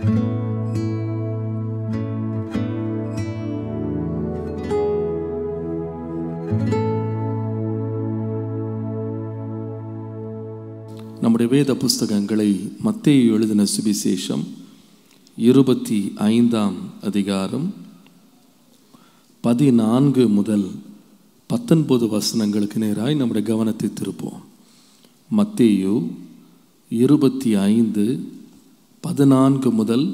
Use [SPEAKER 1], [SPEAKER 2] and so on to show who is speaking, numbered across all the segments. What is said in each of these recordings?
[SPEAKER 1] நம்முடைய வேத புஸ்தகங்களை மத்தேயு எழுதின சுவிசேஷம் 25ஆம் அதிகாரம் 14 முதல் 19 வசனங்களுக்கு நேராய் நம்முடைய கவனத்தை திருப்போம். மத்தேயு 25 14 முதல்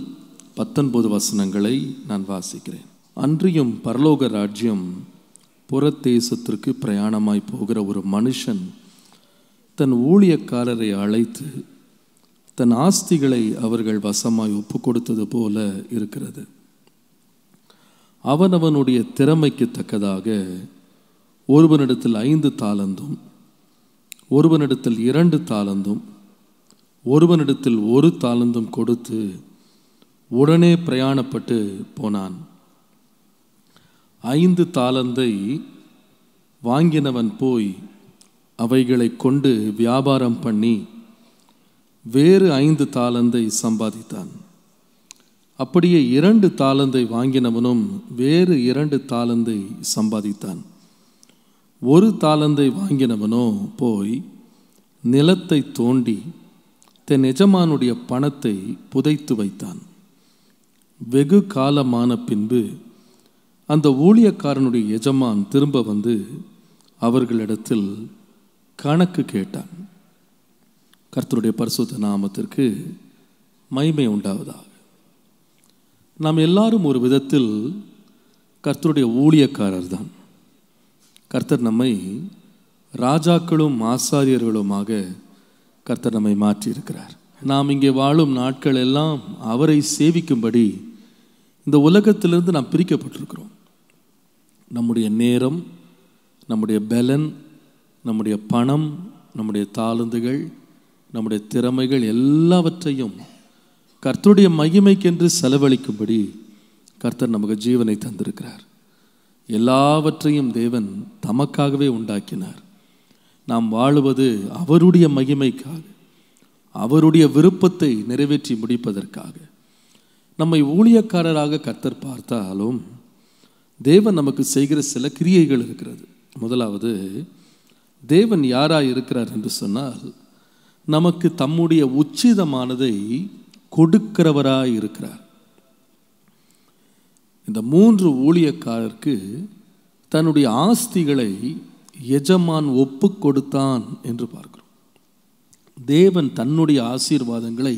[SPEAKER 1] 19 வசனங்களை நான் வாசிக்கிறேன். அன்றியும் பரலோக ராஜ்யம் புறத்தேசத்திற்கு பிரயாணமாய் போகிற ஒரு மனுஷன் தன் ஊழியக்காரரை அழைத்து தன் ஆஸ்திகளை அவர்கள் வசமாய் ஒப்பு கொடுத்தது போல இருக்கிறது. அவனவனுடைய திறமைக்கு தக்கதாக ஒருவனிடத்தில் 5 தாலந்தும், ஒருவனிடத்தில் 2 தாலந்தும், ஒருவனிடத்தில் 1 தாலந்தும் கொடுத்து உடனே பிரயாணப்பட்டு போனான். 5 தாலந்தை வாங்கினவன் போய் அவைகளை கொண்டு வியாபாரம் பண்ணி வேறு 5 தாலந்தை சம்பாதித்தான். அப்படியே 2 தாலந்தை வாங்கினவனும் வேறு 2 தாலந்தை சம்பாதித்தான். 1 தாலந்தை வாங்கினவனோ போய் நிலத்தை தோண்டி தன் எஜமானுடைய பணத்தை புதைத்து வைத்தான். வெகு காலமான பின்பு அந்த ஊழியக்காரனுடைய எஜமான் திரும்ப வந்து அவர்களிடத்தில் கணக்கு கேட்டான். கர்த்தருடைய பரிசுத்த நாமத்திற்கு மகிமை உண்டாவதாக. நாம் எல்லாரும் ஒரு விதத்தில் கர்த்தருடைய ஊழியக்காரர் தான். கர்த்தர் நம்மை ராஜாக்களும் ஆசாரியர்களுமாக கர்த்தர் நம்மை மாற்றியிருக்கிறார். நாம் இங்கே வாழும் நாட்கள் எல்லாம் அவரை சேவிக்கும்படி இந்த உலகத்திலிருந்து நாம் பிரிக்கப்பட்டிருக்கிறோம். நம்முடைய நேரம், நம்முடைய பலன், நம்முடைய பணம், நம்முடைய தாளந்துகள், நம்முடைய திறமைகள் எல்லாவற்றையும் கர்த்தருடைய மகிமைக்கென்று செலவழிக்கும்படி கர்த்தர் நமக்கு ஜீவனை தந்திருக்கிறார். எல்லாவற்றையும் தேவன் தமக்காகவே உண்டாக்கினார். நாம் வாழுவது அவருடைய மகிமைக்காக, அவருடைய விருப்பத்தை நிறைவேற்றி முடிப்பதற்காக. நம்மை ஊழியக்காரராக கர்த்தர் பார்த்தாலும் தேவன் நமக்கு செய்கிற சில கிரியைகள் இருக்கிறது. முதலாவது, தேவன் யாராய் இருக்கிறார் என்று சொன்னால், நமக்கு தம்முடைய உச்சிதமானதை கொடுக்கிறவராய் இருக்கிறார். இந்த 3 ஊழியக்காரருக்கு தன்னுடைய ஆஸ்திகளை எஜமான் ஒப்பு கொடுத்தான் என்று பார்க்கிறோம். தேவன் தன்னுடைய ஆசீர்வாதங்களை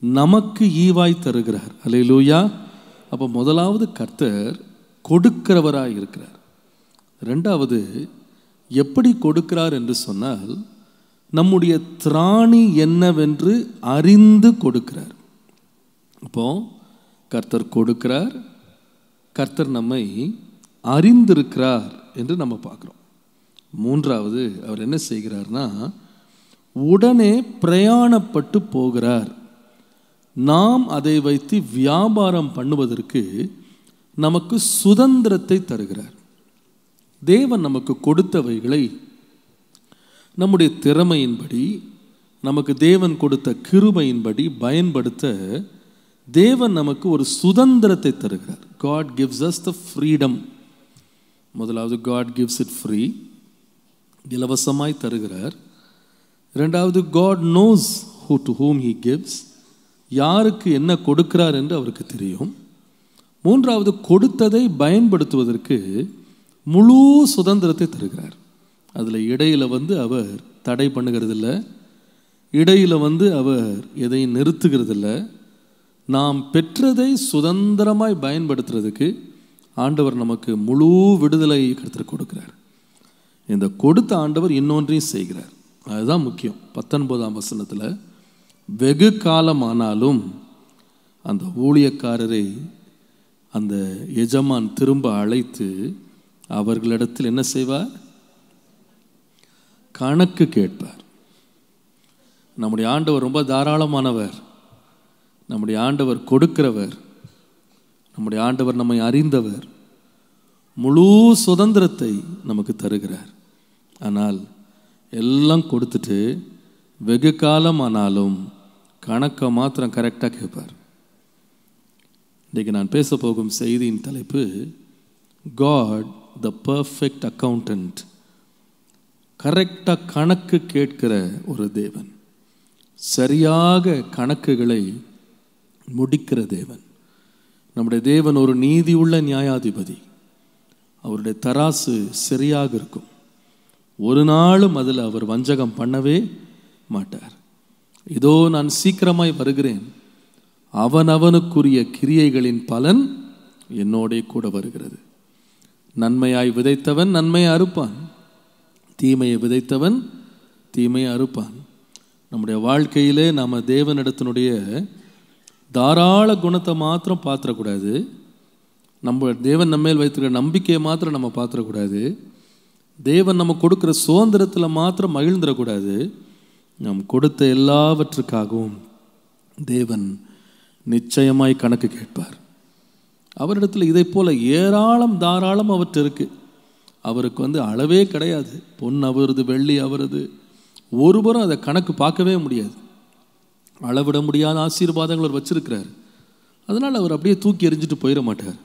[SPEAKER 1] நமக்கு ஈவாய் தருகிறார். அல்லேலூயா. அப்போ முதலாவது கர்த்தர் கொடுக்கிறவராய் இருக்கிறார். 2வது, எப்படி கொடுக்கிறார் என்று சொன்னால், நம்முடைய திராணி என்னவென்று அறிந்து கொடுக்கிறார். அப்போ கர்த்தர் கொடுக்கிறார், கர்த்தர் நம்மை அறிந்திருக்கிறார் என்று நம்ம பார்க்குறோம். 3வது, அவர் என்ன செய்கிறார்னா, உடனே பிரயாணப்பட்டு போகிறார். நாம் அதை வைத்து வியாபாரம் பண்ணுவதற்கு நமக்கு சுதந்திரத்தை தருகிறார். தேவன் நமக்கு கொடுத்தவைகளை நம்முடைய திறமையின்படி, நமக்கு தேவன் கொடுத்த கிருபையின்படி பயன்படுத்த தேவன் நமக்கு ஒரு சுதந்திரத்தை தருகிறார். God gives us the freedom. முதலாவது, God gives it free, இலவசமாய் தருகிறார். 2வது, God knows to whom he gives, யாருக்கு என்ன கொடுக்கிறார் என்று அவருக்கு தெரியும். 3வது, கொடுத்ததை பயன்படுத்துவதற்கு முழு சுதந்திரத்தை தருகிறார். அதில் இடையில் அவர் தடை பண்ணுகிறதில்ல, இடையில் அவர் எதையும் நிறுத்துகிறதில்ல. நாம் பெற்றதை சுதந்திரமாய் பயன்படுத்துறதுக்கு ஆண்டவர் நமக்கு முழு விடுதலை கர்த்தர் கொடுக்கிறார். இந்த கொடுத்த ஆண்டவர் இன்னொன்றையும் செய்கிறார். அதுதான் முக்கியம். 19ஆம் வசனத்தில், வெகு காலமானாலும் அந்த ஊழியக்காரரை அந்த எஜமான் திரும்ப அழைத்து அவர்களிடத்தில் என்ன செய்வார்? கணக்கு கேட்பார். நம்முடைய ஆண்டவர் ரொம்ப தாராளமானவர். நம்முடைய ஆண்டவர் கொடுக்கிறவர். நம்முடைய ஆண்டவர் நம்மை அறிந்தவர். முழு சுதந்திரத்தை நமக்கு தருகிறார். ஆனால் எல்லாம் கொடுத்துட்டு வெகு காலம் ஆனாலும் கணக்கை மாத்திரம் கரெக்டாக கேட்பார். இன்றைக்கு நான் பேச போகும் செய்தியின் தலைப்பு காட் த பர்ஃபெக்ட் அக்கவுண்டன்ட். கரெக்டாக கணக்கு கேட்கிற ஒரு தேவன், சரியாக கணக்குகளை முடிக்கிற தேவன். நம்முடைய தேவன் ஒரு நீதி உள்ள நியாயாதிபதி. அவருடைய தராசு சரியாக இருக்கும். ஒரு நாளும் அதில் அவர் வஞ்சகம் பண்ணவே மாட்டார். இதோ நான் சீக்கிரமாய் வருகிறேன், அவனவனுக்குரிய கிரியைகளின் பலன் என்னோட கூட வருகிறது. நன்மையாய் விதைத்தவன் நன்மையை அறுப்பான், தீமையை விதைத்தவன் தீமையை அறுப்பான். நம்முடைய வாழ்க்கையிலே நாம் தேவனிடத்தினுடைய தாராள குணத்தை மாத்திரம் பார்த்துடக்கூடாது. நம்ம தேவன் நம்ம மேல் வைத்திருக்கிற நம்பிக்கையை மாத்திரம் நம்ம பார்த்துடக்கூடாது. தேவன் நம்ம கொடுக்குற சுதந்திரத்தில் மாத்திரம் மகிழ்ந்துடக்கூடாது. நாம் கொடுத்த எல்லாவற்றுக்காகவும் தேவன் நிச்சயமாய் கணக்கு கேட்பார். அவரிடத்தில் இதை போல ஏராளம் தாராளம் அவற்று இருக்கு. அவருக்கு அளவே கிடையாது. பொன் அவரது, வெள்ளி அவரது. ஒருபுறம் அதை கணக்கு பார்க்கவே முடியாது. அளவிட முடியாத ஆசீர்வாதங்கள் அவர் வச்சிருக்கிறார். அதனால் அவர் அப்படியே தூக்கி எறிஞ்சிட்டு போயிட மாட்டார்.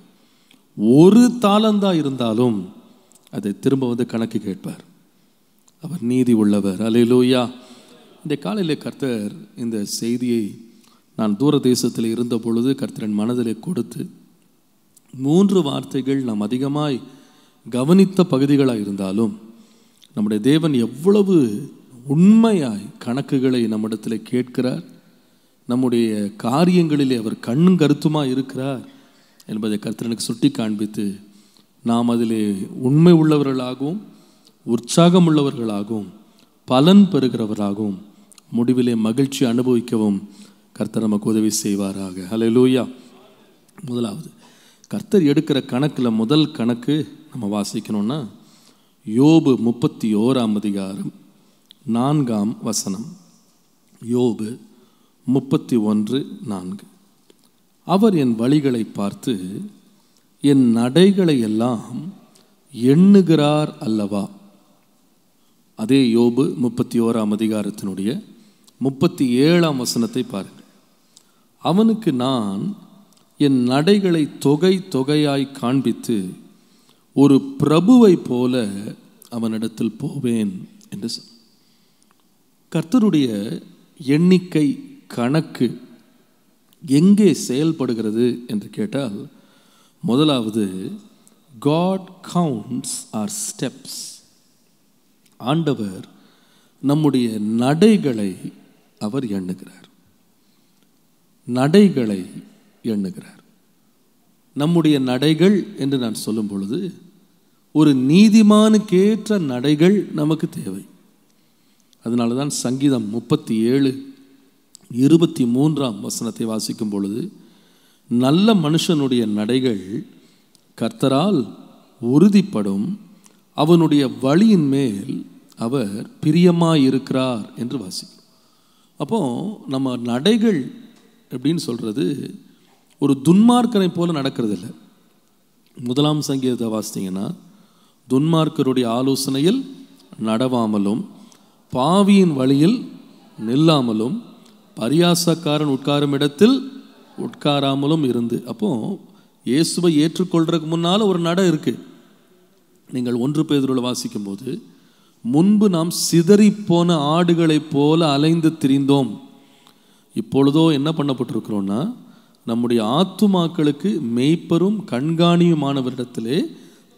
[SPEAKER 1] ஒரு தாளந்தா இருந்தாலும் அதை திரும்ப கணக்கு கேட்பார். அவர் நீதி உள்ளவர். அல்லேலூயா. இந்த காலையில் கர்த்தர் இந்த செய்தியை நான் தூர தேசத்தில் இருந்த பொழுது கர்த்தரின் மனதிலே கொடுத்து 3 வார்த்தைகள் நாம் அதிகமாய் கவனித்த பகுதிகளாக இருந்தாலும் நம்முடைய தேவன் எவ்வளவு உண்மையாய் கணக்குகளை நம்மிடத்தில் கேட்கிறார், நம்முடைய காரியங்களிலே அவர் கண்ணும் கருத்துமாக இருக்கிறார் என்பதை கர்த்தருக்கு சுட்டி காண்பித்து நாம் அதிலே உண்மை உள்ளவர்களாகவும் உற்சாகம் உள்ளவர்களாகவும் பலன் பெறுகிறவர்களாகவும் முடிவிலே மகிழ்ச்சி அனுபவிக்கவும் கர்த்தர் நமக்கு உதவி செய்வாராக. ஹல்லேலூயா. முதலாவது கர்த்தர் எடுக்கிற கணக்கில் முதல் கணக்கு நம்ம வாசிக்கணும்னா யோபு 31ஆம் அதிகாரம் 4ஆம் வசனம். யோபு 31:4. அவர் என் வழிகளை பார்த்து என் நடைகளை எல்லாம் எண்ணுகிறார் அல்லவா. அதே யோபு 31ஆம் அதிகாரத்தினுடைய 37ஆம் வசனத்தை பாருங்கள். அவனுக்கு நான் என் நடைகளை தொகை தொகையாய் காண்பித்து ஒரு பிரபுவை போல அவனிடத்தில் போவேன் என்று சொன்ன. கர்த்தருடைய எண்ணிக்கை கணக்கு எங்கே செயல்படுகிறது என்று கேட்டால், முதலாவது God counts our steps. ஆண்டவர் நம்முடைய நடைகளை அவர் எண்ணுகிறார். நடைகளை எண்ணுகிறார். நம்முடைய நடைகள் என்று நான் சொல்லும் பொழுது ஒரு நீதிமானுக்கேற்ற நடைகள் நமக்கு தேவை. அதனால தான் சங்கீதம் 37:23ஆம் வசனத்தை வாசிக்கும் பொழுது நல்ல மனுஷனுடைய நடைகள் கர்த்தரால் உறுதிப்படும், அவனுடைய வழியின் மேல் அவர் பிரியமாயிருக்கிறார் என்று வாசிக்கும். அப்போ நம்ம நடைகள் எப்படின்னு சொல்றது ஒரு துன்மார்க்கனை போல நடக்கிறது இல்லை. 1ஆம் சங்கீதத்தை வாசித்தீங்கன்னா, துன்மார்க்கருடைய ஆலோசனையில் நடவாமலும் பாவியின் வழியில் நில்லாமலும் பரியாசக்காரன் உட்காரும் இடத்தில் உட்காராமலும் இருந்து. அப்போ இயேசுவை ஏற்றுக்கொள்றதுக்கு முன்னால் ஒரு நடை இருக்கு. நீங்கள் 1 பேதுருவில் வாசிக்கும் போது, முன்பு நாம் சிதறிப்போன ஆடுகளைப் போல அலைந்து திரிந்தோம், இப்பொழுதோ என்ன பண்ணப்பட்டிருக்கிறோம்னா நம்முடைய ஆத்துமாக்களுக்கு மெய்ப்பரும் கண்காணியுமானவரிடத்திலே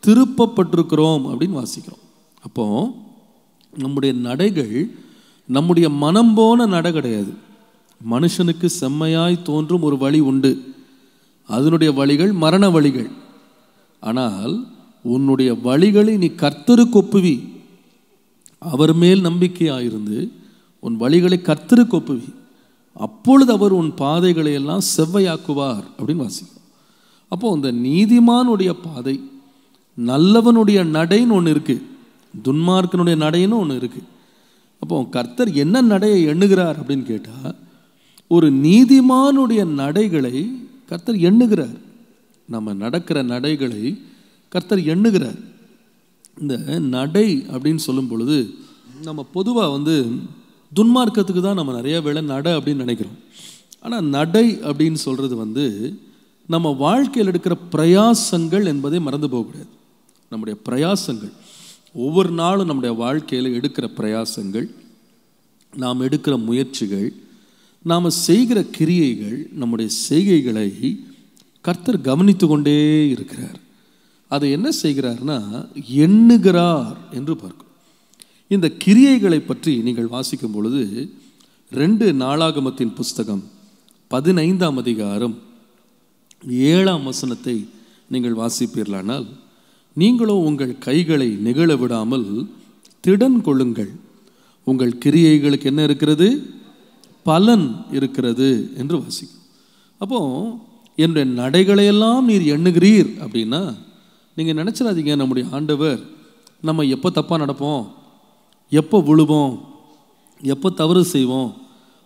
[SPEAKER 1] திருப்பப்பட்டிருக்கிறோம் அப்படின்னு வாசிக்கிறோம். அப்போ நம்முடைய நடைகள் நம்முடைய மனம் போன நடை கிடையாது. மனுஷனுக்கு செம்மையாய் தோன்றும் ஒரு வழி உண்டு, அதனுடைய வழிகள் மரண வழிகள். ஆனால் உன்னுடைய வழிகளை நீ கர்த்தருக்கு ஒப்புவி, அவர் மேல் நம்பிக்கையாயிருந்து உன் வழிகளை கர்த்தருக்கு ஒப்புவி, அப்பொழுது அவர் உன் பாதைகளை எல்லாம் செவ்வையாக்குவார் அப்படின்னு வாசிக்கும். அப்போ இந்த நீதிமானுடைய பாதை, நல்லவனுடைய நடைன்னு ஒன்று இருக்கு, துன்மார்க்கனுடைய நடைன்னு ஒன்று இருக்கு. அப்போ கர்த்தர் என்ன நடையை எண்ணுகிறார் அப்படின்னு கேட்டால், ஒரு நீதிமானுடைய நடைகளை கர்த்தர் எண்ணுகிறார். நம்ம நடக்கிற நடைகளை கர்த்தர் எண்ணுகிறார். இந்த நடை அப்படின்னு சொல்லும் பொழுது நம்ம பொதுவாக துன்மார்க்கத்துக்கு தான் நம்ம நிறைய வேளை நடை அப்படின்னு நினைக்கிறோம். ஆனால் நடை அப்படின்னு சொல்கிறது நம்ம வாழ்க்கையில் எடுக்கிற பிரயாசங்கள் என்பதை மறந்து போகக்கூடாது. நம்முடைய பிரயாசங்கள் ஒவ்வொரு நாளும் நம்முடைய வாழ்க்கையில் எடுக்கிற பிரயாசங்கள், நாம் எடுக்கிற முயற்சிகள், நாம் செய்கிற கிரியைகள், நம்முடைய செய்கைகளை கர்த்தர் கவனித்து கொண்டே இருக்கிறார். அதை என்ன செய்கிறார்னா எண்ணுகிறார் என்று பார்க்கும். இந்த கிரியைகளை பற்றி நீங்கள் வாசிக்கும் பொழுது 2 நாளாகமத்தின் புஸ்தகம் 15ஆம் அதிகாரம் 7ஆம் வசனத்தை நீங்கள் வாசிப்பீர்களானால், நீங்களோ உங்கள் கைகளை நிகழ விடாமல் திடன் கொள்ளுங்கள், உங்கள் கிரியைகளுக்கு என்ன இருக்கிறது? பலன் இருக்கிறது என்று வாசிக்கும். அப்போ என்னுடைய நடைகளையெல்லாம் நீர் எண்ணுகிறீர் அப்படின்னா நீங்கள் நினச்சிடாதீங்க நம்முடைய ஆண்டவர் நம்ம எப்போ தப்பாக நடப்போம், எப்போ விழுவோம், எப்போ தவறு செய்வோம்,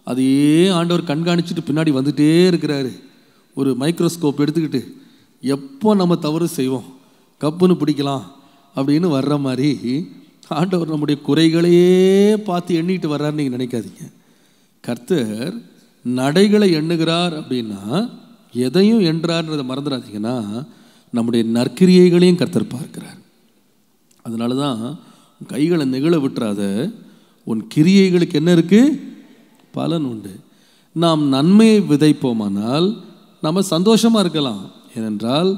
[SPEAKER 1] அதையே ஆண்டவர் கண்காணிச்சுட்டு பின்னாடி வந்துட்டே இருக்கிறாரு. ஒரு மைக்ரோஸ்கோப் எடுத்துக்கிட்டு எப்போ நம்ம தவறு செய்வோம், கப்புன்னு பிடிக்கலாம் அப்படின்னு வர்ற மாதிரி ஆண்டவர் நம்முடைய குறைகளையே பார்த்து எண்ணிட்டு வர்றாருன்னு நீங்கள் நினைக்காதீங்க. கர்த்தர் நடைகளை எண்ணுகிறார் அப்படின்னா எதையும் எண்ணுறார்ன்றதை மறந்துடாதீங்கன்னா நம்முடைய நற்கிரியைகளையும் கர்த்தர் பார்க்கிறார். அதனால தான் கைகளை நெகிழ விட்டுறாத, உன் கிரியைகளுக்கு என்ன இருக்குது? பலன் உண்டு. நாம் நன்மையை விதைப்போமானால் நம்ம சந்தோஷமாக இருக்கலாம். ஏனென்றால்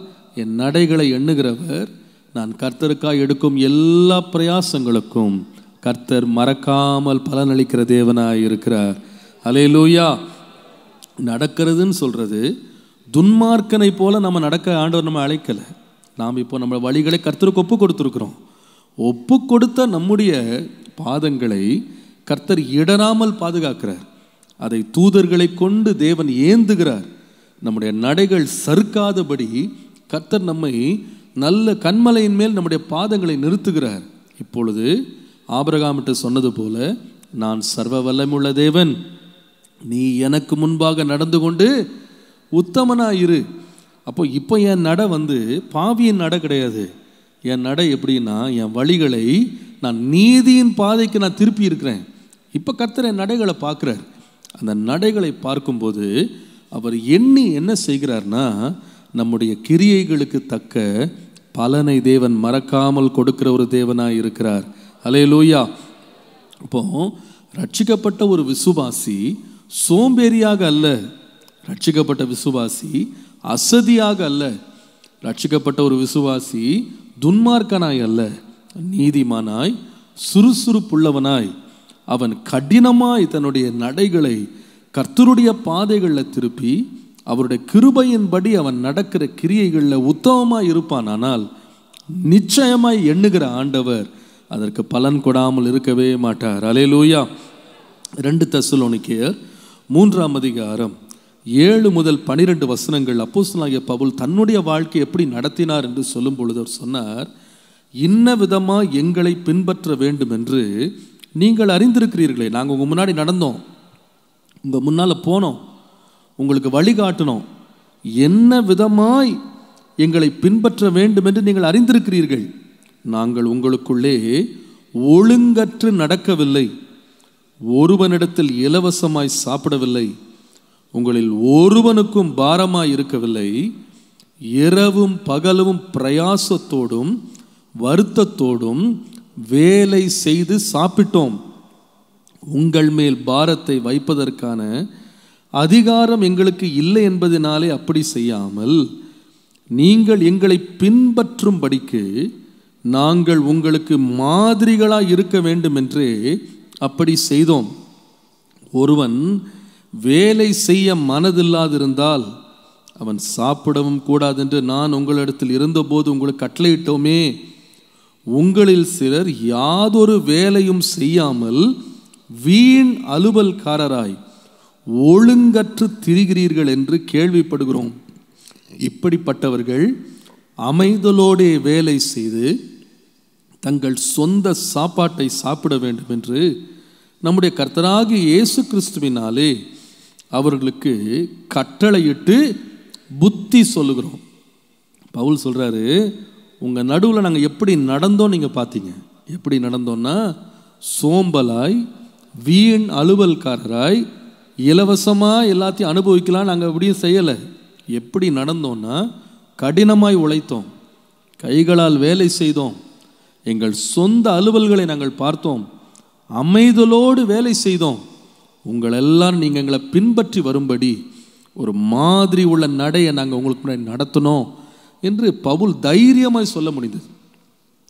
[SPEAKER 1] என் நடைகளை எண்ணுகிறவர் நான் கர்த்தருக்காக எடுக்கும் எல்லா பிரயாசங்களுக்கும் கர்த்தர் மறக்காமல் பலனளிக்கிற தேவனாய் இருக்கிறார். அல்லேலூயா. நடக்கிறதுன்னு சொல்கிறது துன்மார்க்கனை போல நம்ம நடக்க ஆண்டவர் நம்ம அழைக்கலை. நாம் இப்போ நம்ம வழிகளை கர்த்தருக்கு ஒப்பு கொடுத்துருக்குறோம். ஒப்பு கொடுத்த நம்முடைய பாதங்களை கர்த்தர் இடராமல் பாதுகாக்கிறார். அதை தூதர்களை கொண்டு தேவன் ஏந்துகிறார். நம்முடைய நடைகள் சறுக்காதபடி கர்த்தர் நம்மை நல்ல கன்மலையின் மேல் நம்முடைய பாதங்களை நிறுத்துகிறார். இப்பொழுது ஆபிரகாமிட்டு சொன்னது போல, நான் சர்வ வல்லமையுள்ள தேவன், நீ எனக்கு முன்பாக நடந்து கொண்டு உத்தமனாயிரு. அப்போ இப்போ என் நடை பாவியின் நடை கிடையாது. என் நடை எப்படின்னா, என் வழிகளை நான் நீதியின் பாதைக்கு நான் திருப்பி இருக்கிறேன். இப்போ கர்த்தர் என் நடைகளை பார்க்குறார். அந்த நடைகளை பார்க்கும்போது அவர் எண்ணி என்ன செய்கிறார்னா, நம்முடைய கிரியைகளுக்கு தக்க பலனை தேவன் மறக்காமல் கொடுக்கிற ஒரு தேவனாய் இருக்கிறார். அல்லேலூயா. அப்போ ரட்சிக்கப்பட்ட ஒரு விசுவாசி சோம்பேறியாக அல்ல, ரட்சிக்கப்பட்ட விசுவாசி அசதியாக அல்ல, ரட்சிக்கப்பட்ட ஒரு விசுவாசி துன்மார்க்கனாய் அல்ல, நீதிமானாய் சுறுசுறுப்புள்ளவனாய் அவன் கடினமாய் தன்னுடைய நடைகளை கர்த்தருடைய பாதைகளில் திருப்பி அவருடைய கிருபையின்படி அவன் நடக்கிற கிரியைகளில் உத்தமமாய் இருப்பான். ஆனால் நிச்சயமாய் எண்ணுகிற ஆண்டவர் அதற்கு பலன் கொடாமல் இருக்கவே மாட்டார். அல்லேலூயா. 2 தெசலோனிக்கேயர் 3ஆம் அதிகாரம் 7 முதல் 12 வசனங்கள் அப்போஸ்தலனாகிய பவுல் தன்னுடைய வாழ்க்கை எப்படி நடத்தினார் என்று சொல்லும் பொழுது அவர் சொன்னார், இன்ன விதமாக எங்களை பின்பற்ற வேண்டும் என்று நீங்கள் அறிந்திருக்கிறீர்களே. நாங்கள் உங்கள் முன்னாடி நடந்தோம், உங்கள் முன்னால் போனோம், உங்களுக்கு வழிகாட்டினோம். என்ன விதமாய் எங்களை பின்பற்ற வேண்டும் என்று நீங்கள் அறிந்திருக்கிறீர்கள். நாங்கள் உங்களுக்குள்ளே ஒழுங்கற்று நடக்கவில்லை, ஒருவனிடத்தில் இலவசமாய் சாப்பிடவில்லை, உங்களில் ஒருவனுக்கும் பாரமாய் இருக்கவில்லை, இரவும் பகலும் பிரயாசத்தோடும் வருத்தத்தோடும் வேலை செய்து சாப்பிட்டோம். உங்கள் மேல் பாரத்தை வைப்பதற்கான அதிகாரம் எங்களுக்கு இல்லை என்பதனாலே அப்படி செய்யாமல், நீங்கள் எங்களை பின்பற்றும்படிக்கு நாங்கள் உங்களுக்கு மாதிரிகளாய் இருக்க வேண்டும் என்றே அப்படி செய்தோம். ஒருவன் வேலை செய்ய மனதில்லாதிருந்தால் அவன் சாப்பிடவும் கூடாது என்று நான் உங்களிடத்தில் இருந்தபோது உங்களுக்கு கட்டளையிட்டோமே. உங்களில் சிலர் யாதொரு வேலையும் செய்யாமல் வீண் அலுவல்காரராய் ஒழுங்கற்று திரிகிறீர்கள் என்று கேள்விப்படுகிறோம். இப்படிப்பட்டவர்கள் அமைதலோடே வேலை செய்து தங்கள் சொந்த சாப்பாட்டை சாப்பிட வேண்டும் என்று நம்முடைய கர்த்தராகிய இயேசு கிறிஸ்துவினாலே அவர்களுக்கு கட்டளையிட்டு புத்தி சொல்லுகிறோம். பவுல் சொல்கிறாரு, உங்கள் நடுவில் நாங்கள் எப்படி நடந்தோம் நீங்கள் பார்த்தீங்க. எப்படி நடந்தோன்னா, சோம்பலாய் வீண் அலுவல்காரராய் இலவசமாக எல்லாத்தையும் அனுபவிக்கலாம் நாங்கள் அப்படியும் செய்யலை. எப்படி நடந்தோம்னா, கடினமாய் உழைத்தோம், கைகளால் வேலை செய்தோம், எங்கள் சொந்த அலுவல்களை நாங்கள் பார்த்தோம், அமைதலோடு வேலை செய்தோம். உங்களெல்லாம் நீங்கள் எங்களை பின்பற்றி வரும்படி ஒரு மாதிரி உள்ள நடையை நாங்கள் உங்களுக்கு முன்னாடி நடத்தினோம் என்று பவுல் தைரியமாய் சொல்ல முடிந்தது.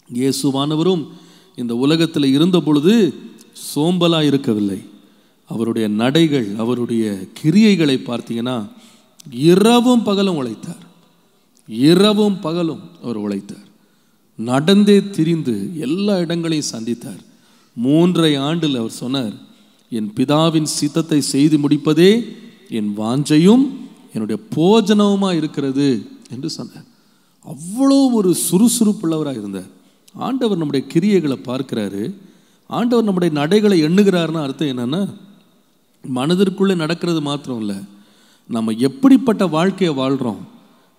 [SPEAKER 1] இயேசுவானவரும் இந்த உலகத்தில் இருந்த பொழுது சோம்பலாக இருக்கவில்லை. அவருடைய நடைகள், அவருடைய கிரியைகளை பார்த்தீங்கன்னா இரவும் பகலும் உழைத்தார். இரவும் பகலும் அவர் உழைத்தார். நடந்தே திரிந்து எல்லா இடங்களையும் சந்தித்தார். 3.5 ஆண்டில் அவர் சொன்னார், என் பிதாவின் சித்தத்தை செய்து முடிப்பதே என் வாஞ்சையும் என்னுடைய போஜனவுமாக இருக்கிறது என்று சொன்னார். அவ்வளோ ஒரு சுறுசுறுப்புள்ளவராக இருந்தார். ஆண்டவர் நம்முடைய கிரியைகளை பார்க்கிறாரு. ஆண்டவர் நம்முடைய நடைகளை எண்ணுகிறாருன்னு அர்த்தம் என்னன்னா, மனதிற்குள்ளே நடக்கிறது மாத்திரம் இல்லை, நம்ம எப்படிப்பட்ட வாழ்க்கையை வாழ்கிறோம்,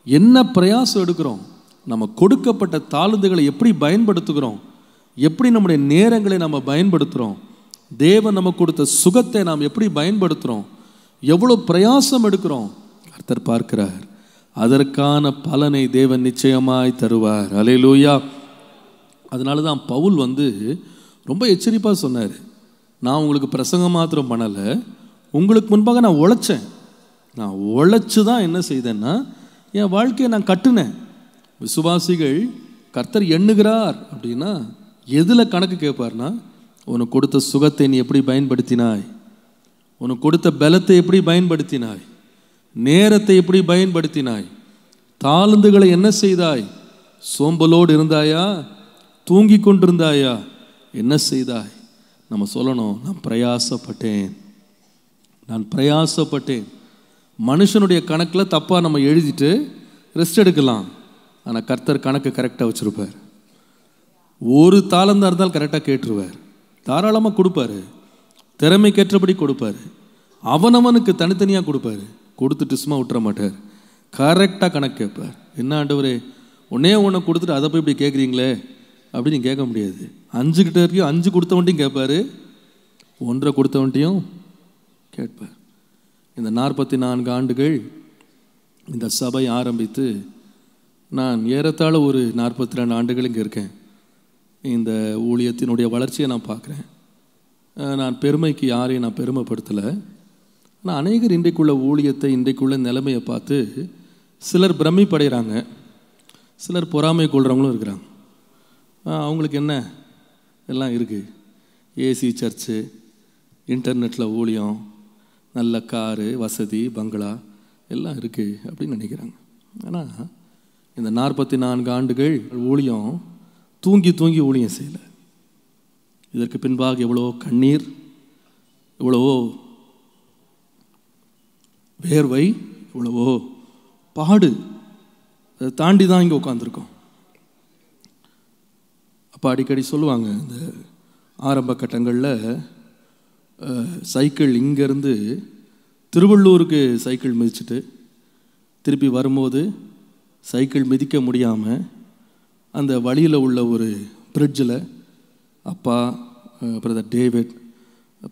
[SPEAKER 1] என்ன பிரயாசம் எடுக்கிறோம், நம்ம கொடுக்கப்பட்ட தாளந்துகளை எப்படி பயன்படுத்துகிறோம், எப்படி நம்முடைய நேரங்களை நம்ம பயன்படுத்துகிறோம், தேவன் நமக்கு கொடுத்த சுகத்தை நாம் எப்படி பயன்படுத்துகிறோம், எவ்வளோ பிரயாசம் எடுக்கிறோம், கர்த்தர் பார்க்கிறார். அதற்கான பலனை தேவன் நிச்சயமாய் தருவார். அல்லேலூயா. அதனால தான் பவுல் ரொம்ப எச்சரிப்பாக சொன்னார், நான் உங்களுக்கு பிரசங்கம் மாத்திரம் பண்ணலை, உங்களுக்கு முன்பாக நான் உழைச்சேன். நான் உழைச்சி தான் என்ன செய்தேன்னா என் வாழ்க்கையை நான் கட்டுனேன். விசுவாசிகள் கர்த்தர் எண்ணுகிறார் அப்படின்னா எதில் கணக்கு கேட்பார்னா, உனக்கு கொடுத்த சுகத்தை நீ எப்படி பயன்படுத்தினாய், உனக்கு கொடுத்த பலத்தை எப்படி பயன்படுத்தினாய், நேரத்தை எப்படி பயன்படுத்தினாய், தாளந்துகளை என்ன செய்தாய், சோம்பலோடு இருந்தாயா, தூங்கி கொண்டிருந்தாயா, என்ன செய்தாய். நம்ம சொல்லணும், நான் பிரயாசப்பட்டேன், நான் பிரயாசப்பட்டேன். மனுஷனுடைய கணக்கில் தப்பாக நம்ம எழுதிட்டு ரெஸ்ட் எடுக்கலாம். ஆனால் கர்த்தர் கணக்கு கரெக்டாக வச்சுருப்பார். ஒரு தாளந்தாக இருந்தால் கரெக்டாக கேட்டுருவார், தாராளமாக கொடுப்பாரு, திறமைக்கேற்றபடி கொடுப்பாரு, அவனவனுக்கு தனித்தனியாக கொடுப்பாரு, கொடுத்துட்டு சும்மா விட்டுற மாட்டார், கரெக்டாக கணக்கு கேட்பார். என்ன ஆண்டவரே, ஒன்னே ஒன்று கொடுத்துட்டு அதை போய் இப்படி கேட்குறீங்களே அப்படின்னு கேட்க முடியாது. 5 கிட்ட வரைக்கும் 5 கொடுத்தவன்ட்டையும் கேட்பார், 1 கொடுத்தவன்ட்டையும் கேட்பார். இந்த 44 ஆண்டுகள் இந்த சபை ஆரம்பித்து நான் ஏறத்தாழ ஒரு 42 ஆண்டுகள் இங்கே இருக்கேன். இந்த ஊழியத்தினுடைய வளர்ச்சியை நான் பார்க்குறேன். நான் பெருமைக்கு யாரையும் நான் பெருமைப்படுத்தலை. ஆனால் அநேகர் இன்றைக்குள்ள ஊழியத்தை, இன்றைக்குள்ள நிலைமையை பார்த்து சிலர் பிரமிப்படைகிறாங்க, சிலர் பொறாமை கொள்கிறவங்களும் இருக்கிறாங்க. அவங்களுக்கு என்ன எல்லாம் இருக்குது, ஏசி சர்ச்சு, இன்டர்நெட்டில் ஊழியம், நல்ல காரு, வசதி, பங்களா எல்லாம் இருக்குது அப்படின்னு நினைக்கிறாங்க. ஆனால் இந்த 44 ஆண்டுகள் ஊழியம் தூங்கி தூங்கி ஊழியம் செய்யலை. இதற்கு பின்பாக எவ்வளோ கண்ணீர், எவ்வளவோ வேர்வை, எவ்வளவோ பாடு, அதை தாண்டி தான் இங்கே உட்காந்துருக்கோம். அப்போ அடிக்கடி சொல்லுவாங்க, இந்த ஆரம்ப கட்டங்களில் சைக்கிள் இங்கேருந்து திருவள்ளூருக்கு சைக்கிள் மிதிச்சுட்டு திருப்பி வரும்போது சைக்கிள் மிதிக்க முடியாமல் அந்த வழியில் உள்ள ஒரு பிரிட்ஜில் அப்பா, brother David,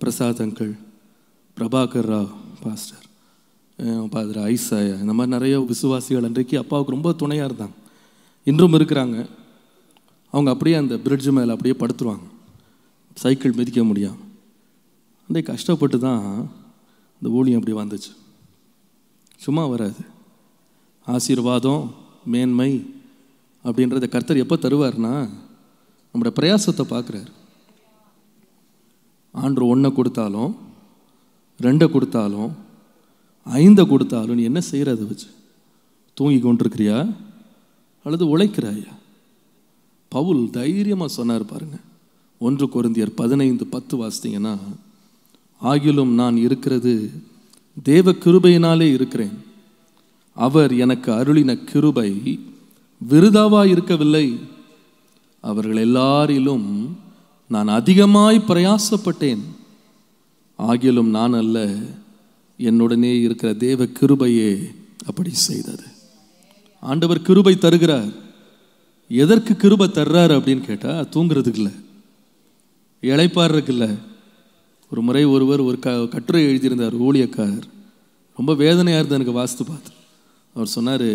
[SPEAKER 1] Prasad uncle, Prabhakar Rao pastor, father Isaiah, இந்த மாதிரி நிறைய விசுவாசிகள் அன்றைக்கு அப்பாவுக்கு ரொம்ப துணையாக இருந்தாங்க, இன்றும் இருக்கிறாங்க. அவங்க அப்படியே அந்த பிரிட்ஜு மேலே அப்படியே படுத்துருவாங்க, சைக்கிள் மிதிக்க முடியாமல். அன்றைக்கு கஷ்டப்பட்டு தான் இந்த ஊழியம் அப்படி வந்துச்சு. சும்மா வராது. ஆசீர்வாதம், மேன்மை அப்படின்றத கர்த்தர் எப்போ தருவார்னா, நம்முடைய பிரயாசத்தை பார்க்குறாரு. ஆண்டு 1 கொடுத்தாலும் 2 கொடுத்தாலும் 5 கொடுத்தாலும் நீ என்ன செய்கிற? அதை வச்சு தூங்கி கொண்டிருக்கிறியா அல்லது உழைக்கிறாயா? பவுல் தைரியமாக சொன்னார் பாருங்க. 1 கொரிந்தியர் 15:10 வாசித்தீங்கன்னா, ஆகிலும் நான் இருக்கிறது தேவ கிருபையினாலே இருக்கிறேன், அவர் எனக்கு அருளின கிருபை விருதாவாய் இருக்கவில்லை, அவர்கள் எல்லாரிலும் நான் அதிகமாய் பிரயாசப்பட்டேன், ஆகிலும் நான் அல்ல, என்னுடனே இருக்கிற தேவ கிருபையே அப்படி செய்தது. ஆண்டவர் கிருபை தருகிறார். எதற்கு கிருபை தர்றாரு அப்படின்னு கேட்டால், தூங்குறதுக்கு இல்லை, இளைப்பாடுறதுக்கு இல்லை. ஒரு முறை ஒருவர் ஒரு கட்டுரை எழுதியிருந்தார், ஊழியக்காரர். ரொம்ப வேதனையாக இருந்தது எனக்கு வாசித்து பார்த்து. அவர் சொன்னார்,